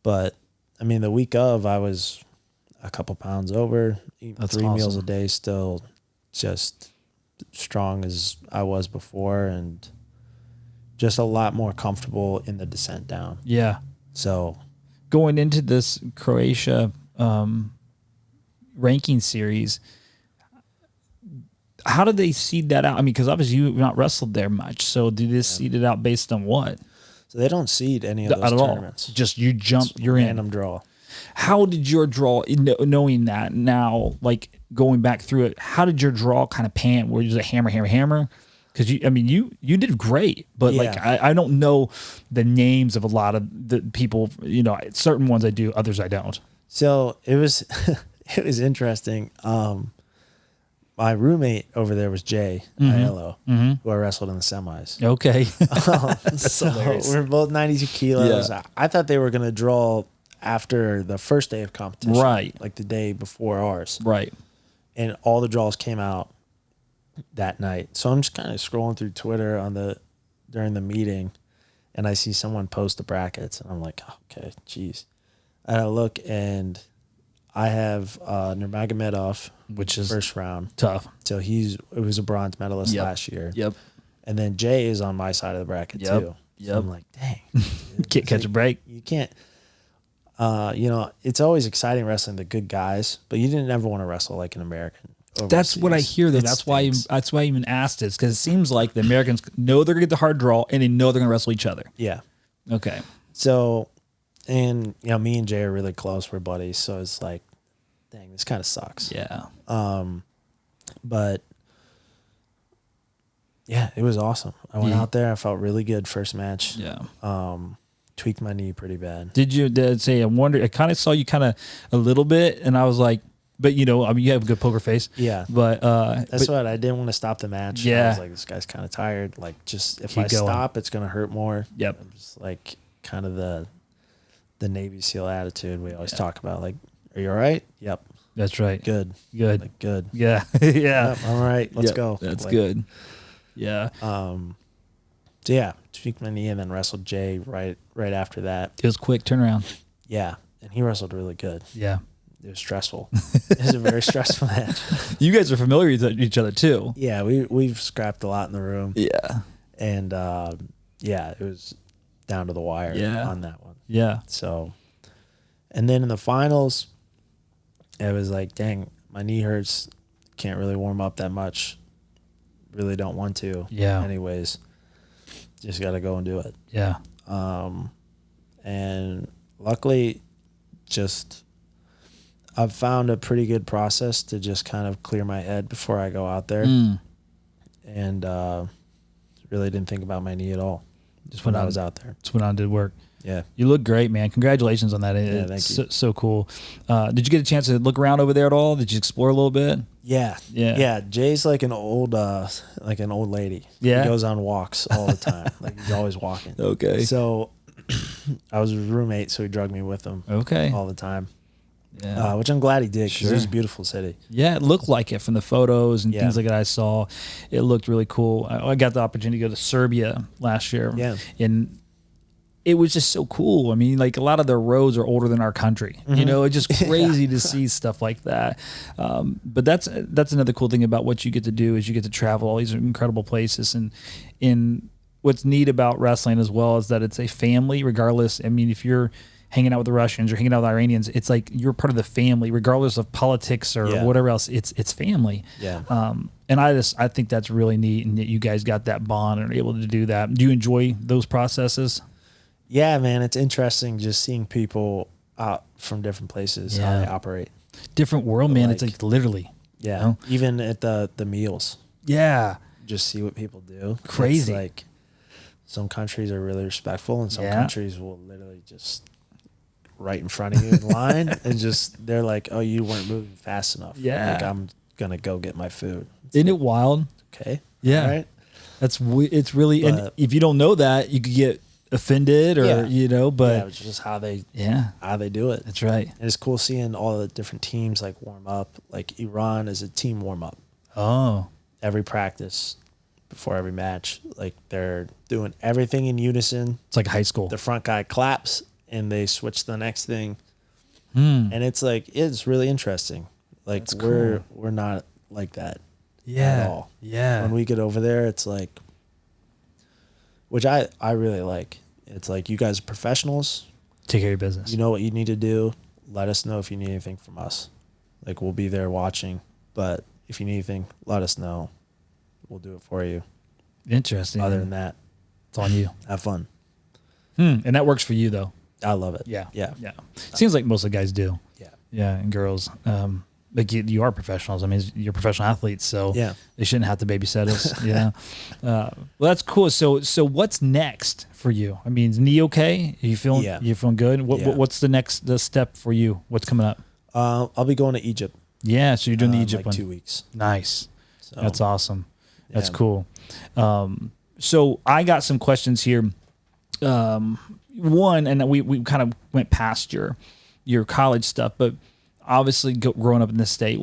But I mean, the week of, I was a couple pounds over, eating That's 3 meals awesome. a day, still just strong as I was before, and just a lot more comfortable in the descent down. Yeah. So Going into this Croatia ranking series, how did they seed that out? I mean, because obviously you've not wrestled there much. So did they seed it out based on what? So they don't seed any of At those all. tournaments. Just you jump, It's you're random in. draw. How did your draw, knowing that now, like going back through it, how did your draw kind of pan? Were you just a hammer? Because you did great, but like Yeah. I don't know the names of a lot of the people. Certain ones I do, others I don't. So it was it was interesting. My roommate over there was Jay Aiello, who I wrestled in the semis. Okay. So hilarious. we're both 92 kilos. Yeah. I thought they were going to draw after the first day of competition. Right. Like the day before ours. Right. and all the draws came out that night. So I'm just kind of scrolling through Twitter during the meeting, and I see someone post the brackets, and I'm like, oh, okay, geez. And I look, and I have Nurmagomedov, which is first round. tough. So it was a bronze medalist last year. Yep. And then Jay is on my side of the bracket too. Yep. So I'm like, dang. Can't catch a break. You can't. It's always exciting wrestling the good guys, but you didn't ever want to wrestle like an American. Overseas. That's what I hear, though. That's why I even asked this, because it seems like the Americans know they're going to get the hard draw, and they know they're going to wrestle each other. Yeah. Okay. So, and me and Jay are really close. We're buddies. So it's like, dang, this kind of sucks. Yeah. But yeah, it was awesome. I went out there. I felt really good first match. Yeah. Tweaked my knee pretty bad. Did you say? I wonder. I kind of saw you kind of a little bit, and I was like, but you have a good poker face. Yeah. But that's what I didn't want to stop the match. Yeah. I was like, this guy's kind of tired. Like, just if Keep I going. stop, it's gonna hurt more. Yep. I'm just like kind of the Navy SEAL attitude we always talk about. Like, are you all right? Yep. That's right. Good. Good. Like, good. Yeah. Yeah. Yep, all right. Let's Yep, go. That's Like, good. Yeah. So yeah, tweaked my knee and then wrestled Jay right after that. It was quick turnaround. Yeah, and he wrestled really good. Yeah. It was stressful. It was a very stressful match. You guys are familiar with each other too. Yeah, we've scrapped a lot in the room. Yeah. And it was down to the wire on that one. Yeah. So, and then in the finals, it was like, dang, my knee hurts. Can't really warm up that much. Really don't want to. Yeah. Anyways, just got to go and do it. Yeah. And luckily, I've found a pretty good process to just kind of clear my head before I go out there. And really didn't think about my knee at all. Just when I was out there. Just went on and did work. Yeah. You look great, man. Congratulations on that. Thank It's you. so cool. Did you get a chance to look around over there at all? Did you explore a little bit? Yeah. Yeah. Yeah. Jay's like an old lady. Yeah. He goes on walks all the time. Like, he's always walking. Okay. So I was his roommate, so he drugged me with him Okay. all the time. Yeah. Which I'm glad he did, because Sure. it was a beautiful city. Yeah, it looked like it from the photos and Yeah. things like that I saw. It looked really cool. I got the opportunity to go to Serbia last year. Yeah. And it was just so cool. I mean, like, a lot of their roads are older than our country. You know, it's just crazy to see stuff like that. But that's another cool thing about what you get to do is you get to travel all these incredible places. And in what's neat about wrestling as well is that it's a family, regardless. I mean, if you're hanging out with the Russians or hanging out with the Iranians, it's like you're part of the family, regardless of politics or whatever else. It's family. Yeah. And I think that's really neat, and that you guys got that bond and are able to do that. Do you enjoy those processes? Yeah, man, it's interesting just seeing people out from different places, how they operate. Different world, man. It's Like- like literally. Yeah. You know? Even at the meals, Yeah. just see what people do. Crazy. It's like some countries are really respectful, and some Yeah. countries will literally just right in front of you in line and just, they're like, oh, you weren't moving fast enough. Yeah. Like, I'm going to go get my food. Isn't it wild? Okay. Yeah. All right. It's really, and But- if you don't know that, you could get offended or, Yeah. but It's just how they do it. that's right. And it's cool seeing all the different teams like warm up. Like, Iran is a team warm up. Oh, Every practice, before every match, like, they're doing everything in unison. it's like high school. The front guy claps and they switch to the next thing. And it's like, it's really interesting. Like, That's we're not like that Yeah. at all. Yeah. When we get over there, it's like, which I really like. It's like, you guys are professionals. Take care of your business. You know what you need to do. Let us know if you need anything from us. Like, we'll be there watching. But if you need anything, let us know. We'll do it for you. Interesting. Other than that, it's on you. have fun. And that works for you, though. I love it. Yeah. Yeah. Yeah. Seems like most of the guys do. Yeah. Yeah. And girls. Like you are professionals. I mean, you're professional athletes, so Yeah. they shouldn't have to babysit us. You know. Well, that's cool. So what's next for you? I mean, is knee okay? Are you feeling? Yeah. You feeling good? What's the step for you? What's coming up? I'll be going to Egypt. Yeah. So you're doing the Egypt like one. 2 weeks. Nice. So, That's awesome. That's Yeah. cool. So I got some questions here. One, and we kind of went past your college stuff, but obviously growing up in this state,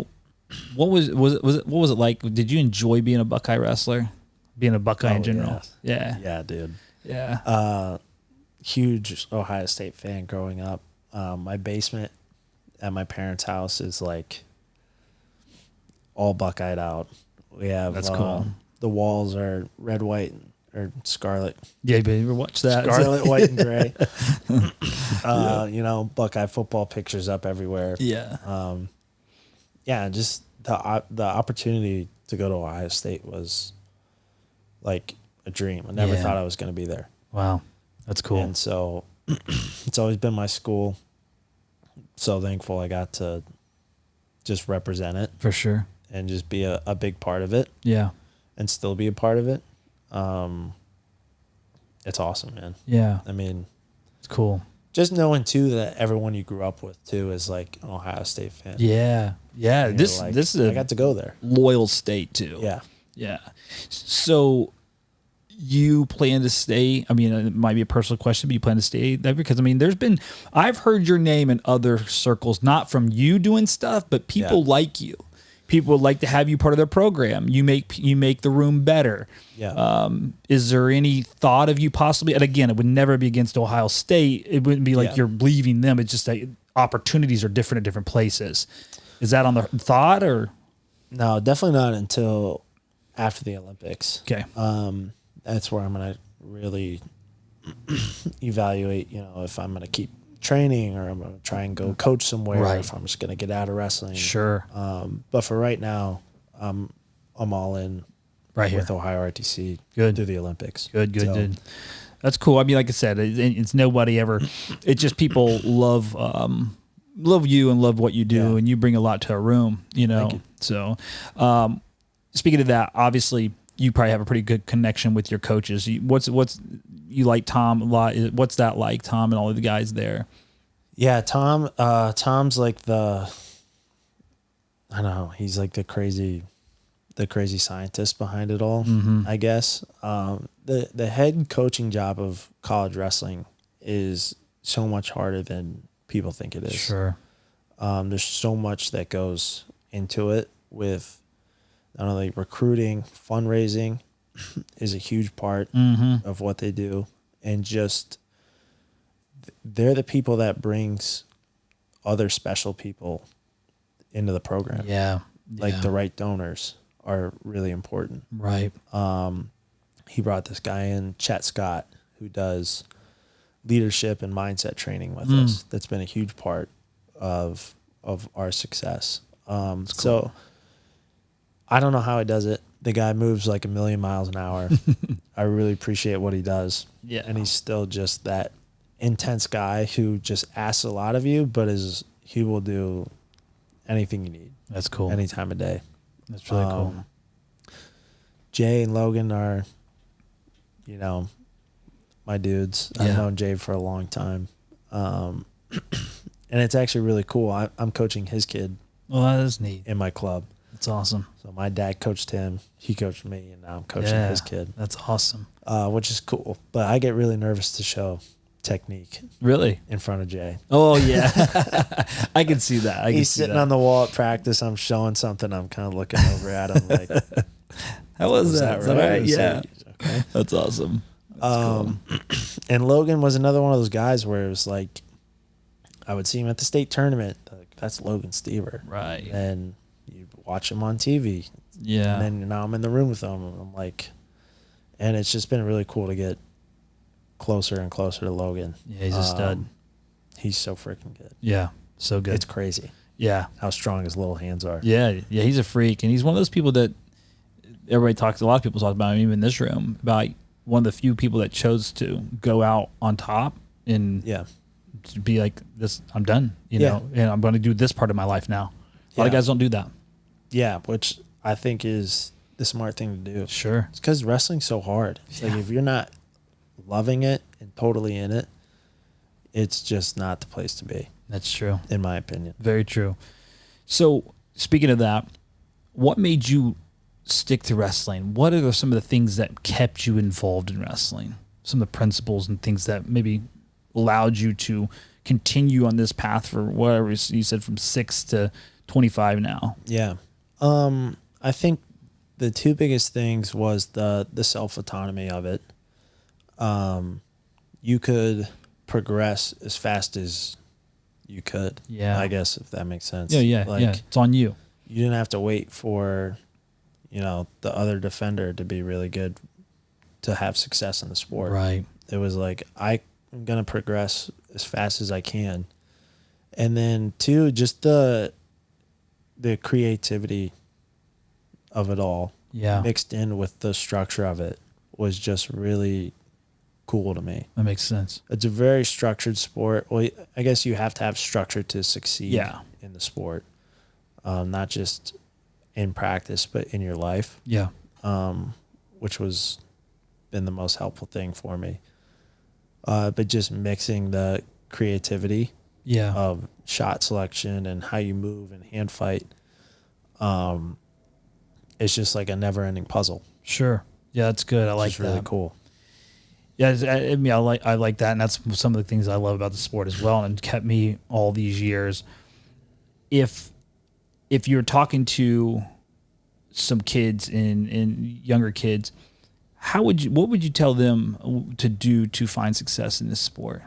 what was it like? Did you enjoy being a Buckeye wrestler? Being a Buckeye in general? Yeah. Yeah, dude. Yeah. Huge Ohio State fan growing up. My basement at my parents' house is like all Buckeyed out. We have That's cool. The walls are red, white, or scarlet. Yeah, but you ever watch that? Scarlet, white, and gray. You know, Buckeye football pictures up everywhere. Yeah. Yeah, just the opportunity to go to Ohio State was like a dream. I never thought I was going to be there. Wow. That's cool. And so it's always been my school. So thankful I got to just represent it. For sure. And just be a big part of it. Yeah. And still be a part of it. It's awesome, man. Yeah. I mean, it's cool. Just knowing too that everyone you grew up with too is like an Ohio State fan. Yeah. Yeah. This is I got to go there. Loyal state too. Yeah. Yeah. So you plan to stay? I mean, it might be a personal question, but you plan to stay there? Because I mean, I've heard your name in other circles, not from you doing stuff, but people like you. People would like to have you part of their program. You make the room better. Yeah. Is there any thought of you possibly? And again, it would never be against Ohio State. It wouldn't be like you're leaving them. It's just that opportunities are different at different places. Is that on the thought or? No, definitely not until after the Olympics. Okay. That's where I'm going to really evaluate, you know, if I'm going to keep training or I'm going to try and go coach somewhere, or if I'm just going to get out of wrestling. Sure. But for right now, I'm all in right here with Ohio RTC. Good. To the Olympics. Good. That's cool. I mean, like I said, it's nobody ever. It's just people love you and love what you do, and you bring a lot to a room. You know. Thank you. So, speaking of that, obviously you probably have a pretty good connection with your coaches. What's you like Tom a lot? What's that like, Tom, and all of the guys there? Yeah, Tom's like I don't know. He's like the crazy scientist behind it all. I guess the head coaching job of college wrestling is so much harder than people think it is. Sure. There's so much that goes into it with not only recruiting, fundraising is a huge part of what they do, and just they're the people that brings other special people into the program. Yeah. Like the right donors are really important. Right. He brought this guy in, Chet Scott, who does leadership and mindset training with us. That's been a huge part of our success. So I don't know how he does it. The guy moves like 1,000,000 miles an hour. I really appreciate what he does. Yeah. And he's still just that intense guy who just asks a lot of you, but he will do anything you need. That's cool. Any time of day. That's really cool. Jay and Logan are, you know, my dudes. I've known Jay for a long time. And it's actually really cool. I'm coaching his kid. Well, that is neat. In my club. That's awesome. So my dad coached him. He coached me, and now I'm coaching his kid. That's awesome. Which is cool. But I get really nervous to show technique. Really? In front of Jay. Oh, yeah. I can see that. He's sitting on the wall at practice. I'm showing something. I'm kind of looking over at him like, how was that? Right? Yeah. Okay. That's awesome. Cool. And Logan was another one of those guys where it was like, I would see him at the state tournament. Like, that's Logan Stever. Right. And you watch him on TV. Yeah. And then now I'm in the room with him. And I'm like, and it's just been really cool to get closer and closer to Logan. Yeah, he's a stud. He's so freaking good. Yeah, so good. It's crazy. Yeah. How strong his little hands are. Yeah, he's a freak. And he's one of those people that a lot of people talk about him, even in this room, about one of the few people that chose to go out on top and to be like, this, I'm done, you know, and I'm going to do this part of my life now. A lot of guys don't do that. Yeah, which I think is the smart thing to do. Sure. It's because wrestling's so hard. It's like if you're not loving it and totally in it, it's just not the place to be. That's true. In my opinion. Very true. So speaking of that, what made you stick to wrestling? What are some of the things that kept you involved in wrestling? Some of the principles and things that maybe allowed you to continue on this path for whatever you said, from 6 to 25 now. Yeah. I think the two biggest things was the self autonomy of it. You could progress as fast as you could. Yeah. I guess if that makes sense. Yeah. It's on you. You didn't have to wait for, the other defender to be really good to have success in the sport. Right. It was like, I'm going to progress as fast as I can. And then two, just the creativity of it all mixed in with the structure of it was just really cool to me. That makes sense. It's a very structured sport. Well, I guess you have to have structure to succeed in the sport, not just in practice, but in your life. Yeah. Which was been the most helpful thing for me. But just mixing the creativity of shot selection and how you move and hand fight. It's just like a never ending puzzle. Sure. Yeah, that's good. I like It's that. really cool. Yeah, I mean, I like that, and that's some of the things I love about the sport as well, and kept me all these years. If you're talking to some kids and younger kids, what would you tell them to do to find success in this sport?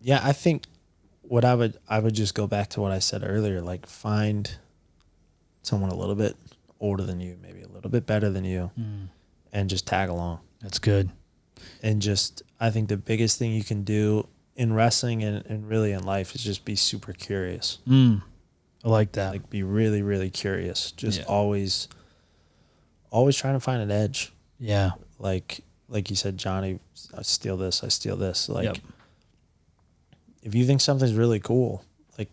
Yeah, I think what I would just go back to what I said earlier, like find someone a little bit older than you, maybe a little bit better than you, and just tag along. That's good. And just, I think the biggest thing you can do in wrestling and really in life is just be super curious. I like that. Like be really, really curious. Just always trying to find an edge. Yeah. Like you said, Johnny, I steal this. Like, if you think something's really cool, like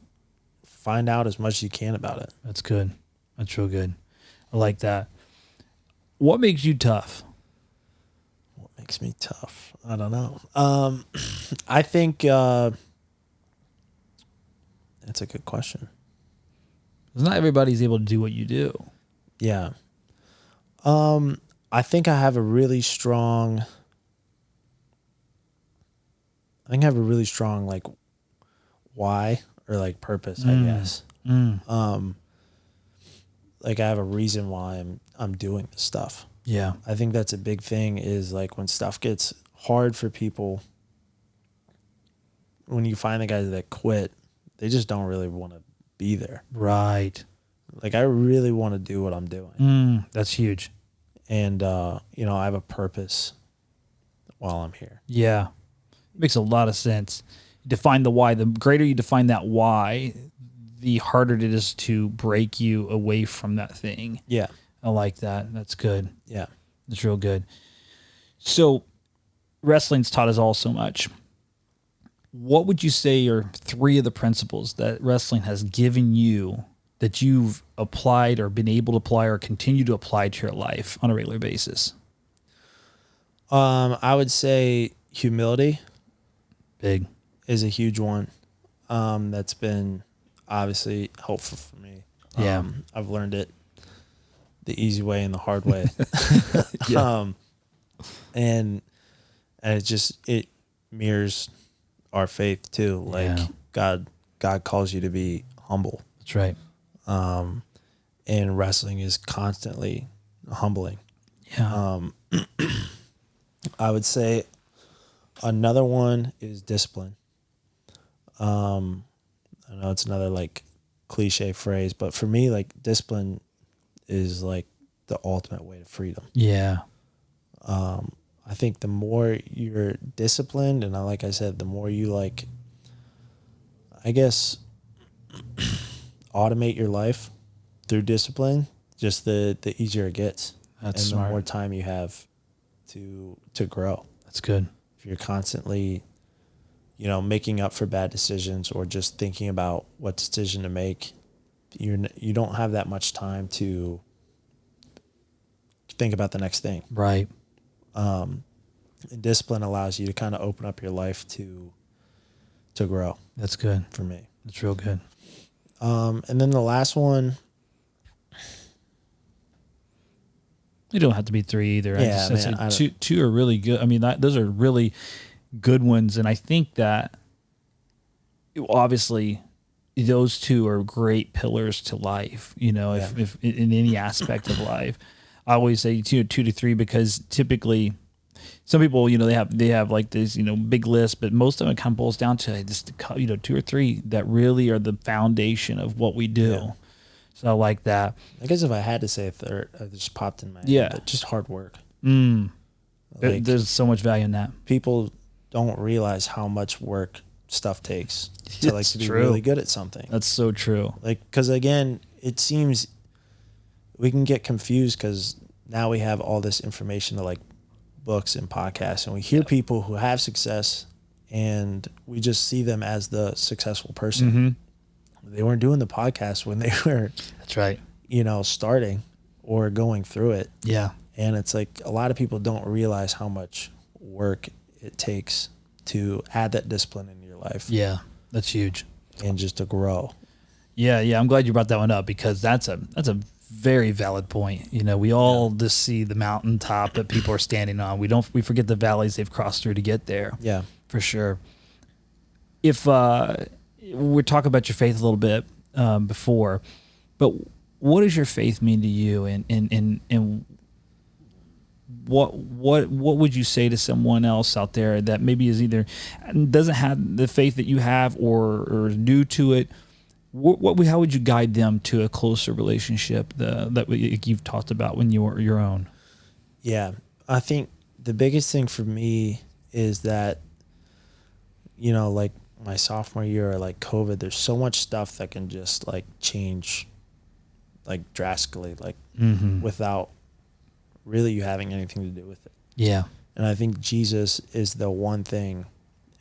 find out as much as you can about it. That's good. That's real good. I like that. What makes you tough? What makes me tough? I don't know. I think that's a good question. Because not everybody's able to do what you do. Yeah. I think I have a really strong like why or like purpose, I guess. Like I have a reason why I'm doing this stuff. Yeah. I think that's a big thing is like when stuff gets hard for people, when you find the guys that quit, they just don't really want to be there. Right. Like I really want to do what I'm doing. That's huge. And, I have a purpose while I'm here. Yeah. It makes a lot of sense. Define the why. The greater you define that why, the harder it is to break you away from that thing. Yeah. I like that. That's good. Yeah. That's real good. So wrestling's taught us all so much. What would you say are 3 of the principles that wrestling has given you that you've applied or been able to apply or continue to apply to your life on a regular basis? I would say humility. Big. Is a huge one. That's been obviously helpful for me. Yeah. I've learned it the easy way and the hard way. And it mirrors our faith too. Like God calls you to be humble. That's right. And wrestling is constantly humbling. Yeah. I would say another one is discipline. I know it's another like cliche phrase, but for me, like discipline is like the ultimate way to freedom. Yeah. I think the more you're disciplined, and like I said, the more you like, I guess, automate your life through discipline, just the easier it gets. That's and smart. the more time you have to grow. That's good. If you're constantly, making up for bad decisions or just thinking about what decision to make, you don't have that much time to think about the next thing. Right. And discipline allows you to kind of open up your life to grow. That's good. For me. That's real good. And then the last one. You don't have to be 3 either. Yeah, I just, two are really good. I mean, those are really good ones. And I think that obviously those two are great pillars to life, if in any aspect of life. I always say 2 to 3, because typically some people, they have like this, big list, but most of it kind of boils down to just, 2 or 3 that really are the foundation of what we do. Yeah. So I like that. I guess if I had to say a third, it just popped in my head, but just hard work. Like, there's so much value in that. People don't realize how much work stuff takes to be really good at something. That's so true. Like, because again, it seems we can get confused because now we have all this information to like books and podcasts, and we hear people who have success and we just see them as the successful person. Mm-hmm. They weren't doing the podcast when they were, that's right, starting or going through it. Yeah. And it's like a lot of people don't realize how much work it takes to add that discipline in your life. Yeah, that's huge. And just to grow. Yeah. I'm glad you brought that one up, because that's a very valid point. We all just see the mountaintop that people are standing on. We forget the valleys they've crossed through to get there. Yeah, for sure. If we're talking about your faith a little bit before, but what does your faith mean to you, and what would you say to someone else out there that maybe is either doesn't have the faith that you have or is new to it? How would you guide them to a closer relationship that you've talked about when you were your own? Yeah, I think the biggest thing for me is that, like my sophomore year or like COVID, there's so much stuff that can just like change like drastically, like without really you having anything to do with it. Yeah. And I think Jesus is the one thing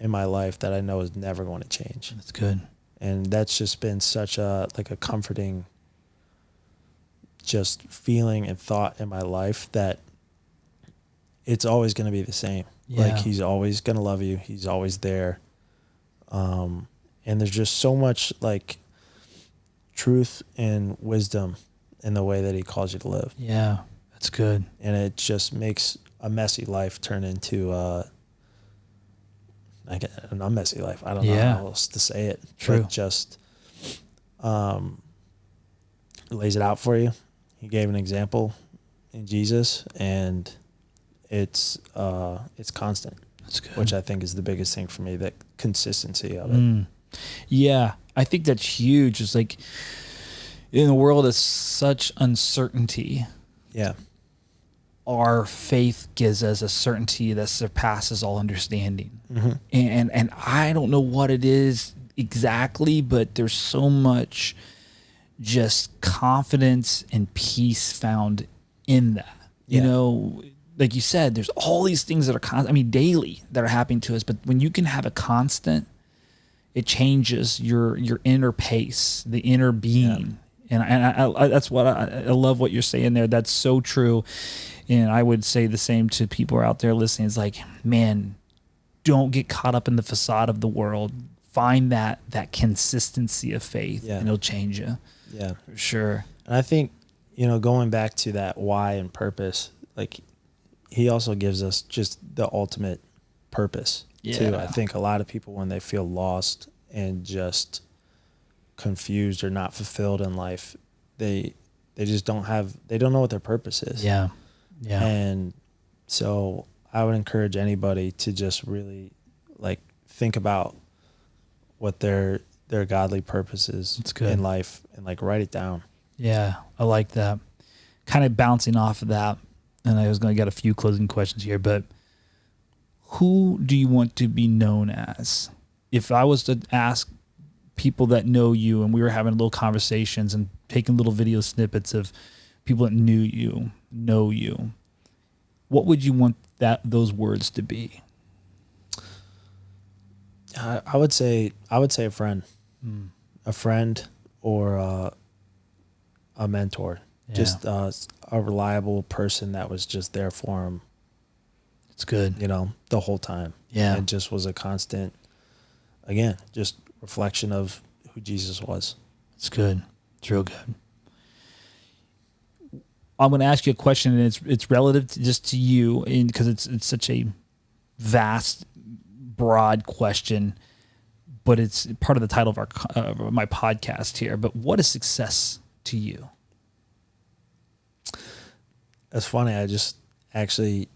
in my life that I know is never going to change. That's good. And that's just been such a comforting just feeling and thought in my life that it's always going to be the same. Yeah. Like he's always going to love you. He's always there. And there's just so much like truth and wisdom in the way that he calls you to live. Yeah, that's good. And it just makes a messy life turn into like an unmessy life. I don't know how else to say it. True. But just lays it out for you. He gave an example in Jesus, and it's constant. That's good. Which I think is the biggest thing for me, that consistency of it. Yeah, I think that's huge. It's like in a world of such uncertainty. Yeah. Our faith gives us a certainty that surpasses all understanding. Mm-hmm. And I don't know what it is exactly, but there's so much just confidence and peace found in that. Yeah. Like you said, there's all these things that are daily that are happening to us, but when you can have a constant, it changes your inner pace, the inner being. Yeah. And I that's what I love what you're saying there. That's so true. And I would say the same to people out there listening. It's like, man, don't get caught up in the facade of the world. Find that consistency of faith, and it'll change you. Yeah, for sure. And I think, going back to that why and purpose, like he also gives us just the ultimate purpose too. I think a lot of people, when they feel lost and just confused or not fulfilled in life, they just don't know what their purpose is. Yeah. Yeah. And so I would encourage anybody to just really like think about what their godly purpose is in life, and like write it down. Yeah, I like that. Kind of bouncing off of that, and I was going to get a few closing questions here, but who do you want to be known as? If I was to ask people that know you, and we were having little conversations and taking little video snippets of people that know you, what would you want those words to be? I would say a friend, a friend, or a mentor, just a reliable person that was just there for him. It's good, the whole time. Yeah, and it just was a constant, again, just reflection of who Jesus was. It's good. It's real good. I'm going to ask you a question, and it's relative just to you, because it's such a vast, broad question. but it's part of the title of my podcast here. But what is success to you? That's funny. I just actually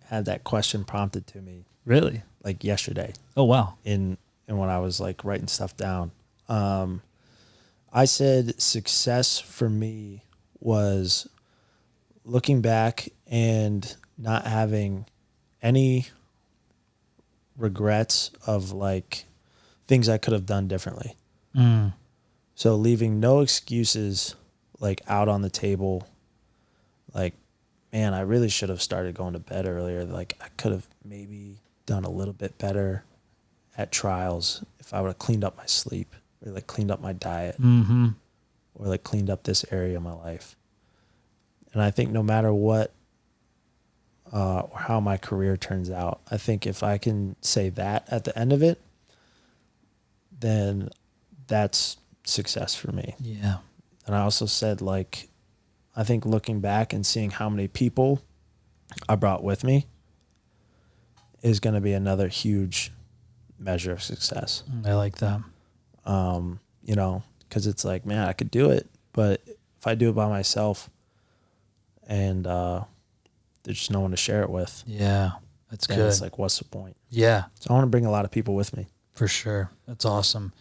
had that question prompted to me Really? like yesterday. Oh, wow. And when I was like writing stuff down. I said success for me was looking back and not having any regrets of like things I could have done differently. So leaving no excuses like out on the table. Like, man, I really should have started going to bed earlier. Like I could have maybe done a little bit better at trials if I would have cleaned up my sleep or like cleaned up my diet or like cleaned up this area of my life. And I think no matter what or how my career turns out, I think if I can say that at the end of it, then that's success for me. Yeah. And I also said, like, I think looking back and seeing how many people I brought with me is going to be another huge measure of success. I like that. You know, because it's like, man, I could do it, but if I do it by myself and there's just no one to share it with, Yeah, that's then good. it's like, what's the point? Yeah, So I want to bring a lot of people with me. for sure. That's awesome.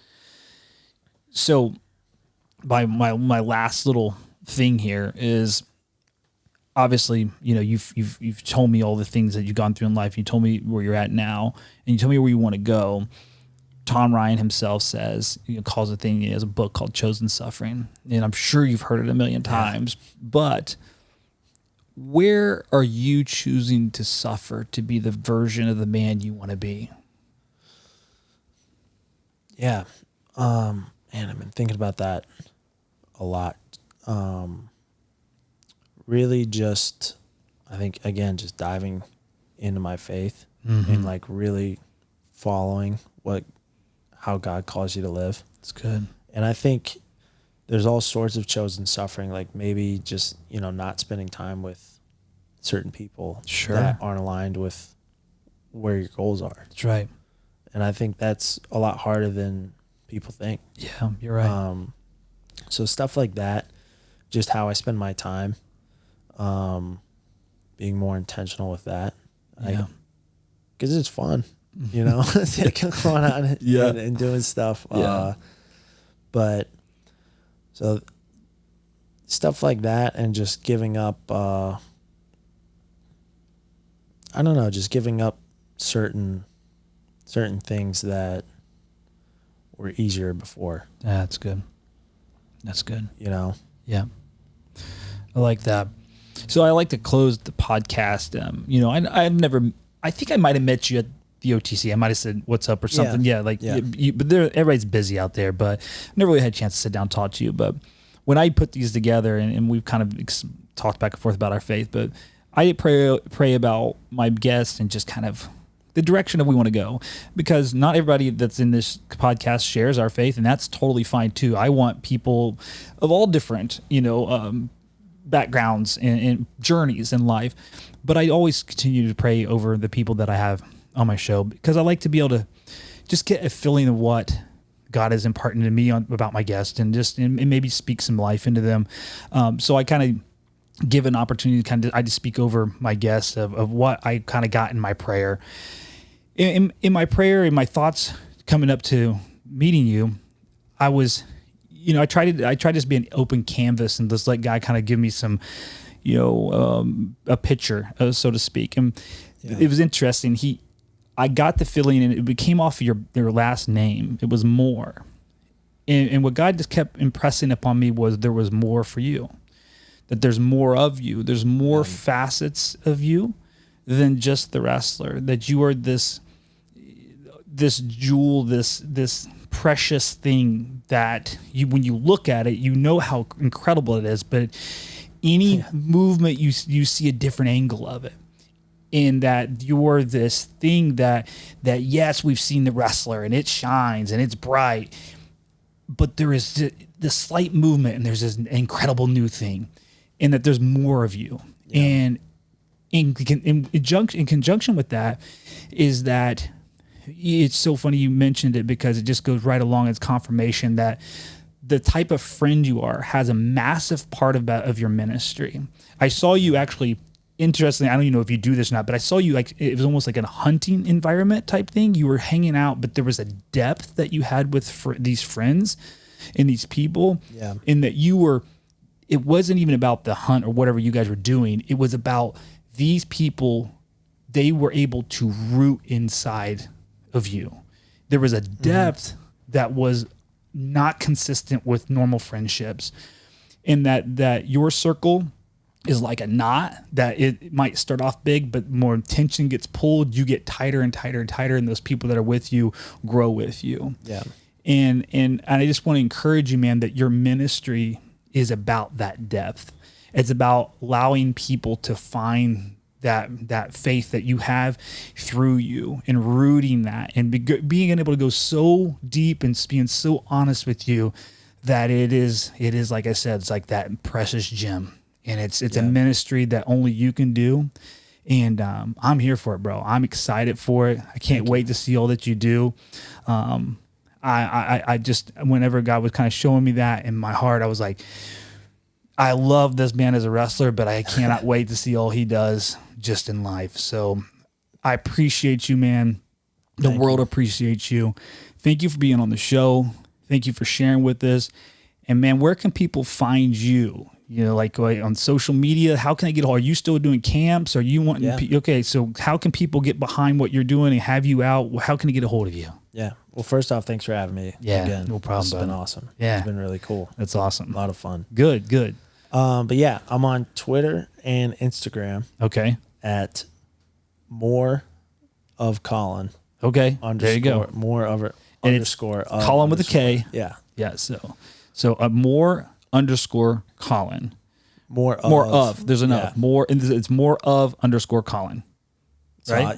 So, my last little thing here is, obviously, you know, you've told me all the things that you've gone through in life. You told me where you're at now, and you told me where you want to go. Tom Ryan himself says, calls a thing, he has a book called Chosen Suffering, and I'm sure you've heard it a million times. But where are you choosing to suffer to be the version of the man you want to be? Yeah. Man, I've been thinking about that a lot. Really just, I think, again, just diving into my faith and like really following how God calls you to live. It's good. And I think there's all sorts of chosen suffering, like maybe just, you know, not spending time with certain people that aren't aligned with where your goals are. That's right. And I think that's a lot harder than people think. Yeah, you're right. So stuff like that, just how I spend my time, being more intentional with that. Yeah. Because it's fun, you know, going out and doing stuff. Yeah. But so stuff like that and just giving up, I don't know, just giving up certain things that were easier before. Yeah, that's good. That's good. You know? Yeah. I like that. So I like to close the podcast. You know, I think I might have met you at the OTC. I might have said, what's up or something. Yeah. But everybody's busy out there, but I never really had a chance to sit down and talk to you. But when I put these together and we've kind of talked back and forth about our faith, but I pray about my guests and just kind of the direction that we want to go, because not everybody that's in this podcast shares our faith, and that's totally fine too. I want people of all different, backgrounds and journeys in life, but I always continue to pray over the people that I have on my show, because I like to be able to just get a feeling of what God is imparting to me about my guest, and maybe speak some life into them. So I kind of give an opportunity to I just speak over my guests of what I kind of got in my prayer. In my prayer, in my thoughts coming up to meeting you, I was, I tried to just be an open canvas and just let God kind of give me some, a picture, so to speak. And it was interesting. I got the feeling, and it came off of your last name. It was Moore. And what God just kept impressing upon me was there was more for you, that there's more of you. There's more facets of you than just the wrestler, that you are this jewel, this precious thing that when you look at it, you know how incredible it is, but any movement you see a different angle of it. In that you're this thing that yes, we've seen the wrestler and it shines and it's bright, but there is this slight movement and there's this incredible new thing, and that there's more of you. And in conjunction with that is that it's so funny you mentioned it because it just goes right along as confirmation that the type of friend you are has a massive part of your ministry. I saw you actually, interestingly, I don't even know if you do this or not, but I saw you like, it was almost like a hunting environment type thing. You were hanging out, but there was a depth that you had with these friends and these people. Yeah. In that it wasn't even about the hunt or whatever you guys were doing. It was about these people, they were able to root inside of you. There was a depth that was not consistent with normal friendships, and that your circle is like a knot that it might start off big, but more tension gets pulled, you get tighter and tighter and tighter, and those people that are with you grow with you. Yeah. And I just want to encourage you, man, that your ministry is about that depth. It's about allowing people to find that faith that you have through you and rooting that and being able to go so deep and being so honest with you that it is like I said, it's like that precious gem, and it's a ministry that only you can do. And I'm here for it, bro. I'm excited for it. I can't wait to see all that you do. I just, whenever God was kind of showing me that in my heart, I was like, I love this man as a wrestler, but I cannot wait to see all he does just in life. So I appreciate you, man. The world appreciates you. Thank you for being on the show. Thank you for sharing with us. And man, where can people find you? You know, like on social media, how can they get? Are you still doing camps? Are you wanting? Yeah. Okay, so how can people get behind what you're doing and have you out? How can they get a hold of you? Yeah. Well, first off, thanks for having me. Yeah, again. no problem, It's been bud. awesome. Yeah. It's been really cool. That's awesome. A lot of fun. Good. But yeah, I'm on Twitter and Instagram Okay. at more of Kollin. Okay. There you go. More of it. And it's Underscore. Kollin with a K. Yeah. Yeah. So more underscore Kollin. More of. There's enough. Yeah. More. And it's more of underscore Kollin. So, Right?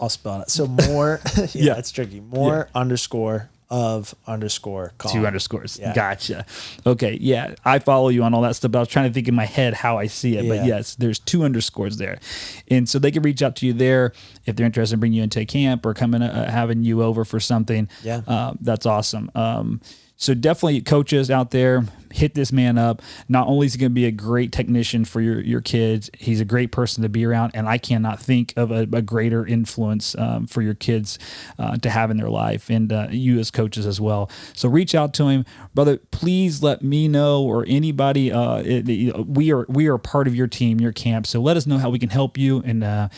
I'll spell it. So more. Yeah. It's tricky. More underscore of underscore Kollin. 2 underscores. Yeah. Gotcha. Okay. Yeah. I follow you on all that stuff, but I was trying to think in my head how I see it. But Yeah. yes, there's 2 underscores there. And so they can reach out to you there if they're interested in bringing you into a camp or coming, having you over for something. Yeah. That's awesome. So definitely coaches out there, hit this man up. Not only is he going to be a great technician for your kids, he's a great person to be around. And I cannot think of a greater influence for your kids to have in their life, and you as coaches as well. So reach out to him, brother. Please let me know, or anybody. We are part of your team, your camp. So let us know how we can help you. And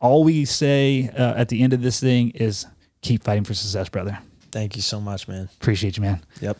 all we say at the end of this thing is keep fighting for success, brother. Thank you so much, man. Appreciate you, man. Yep.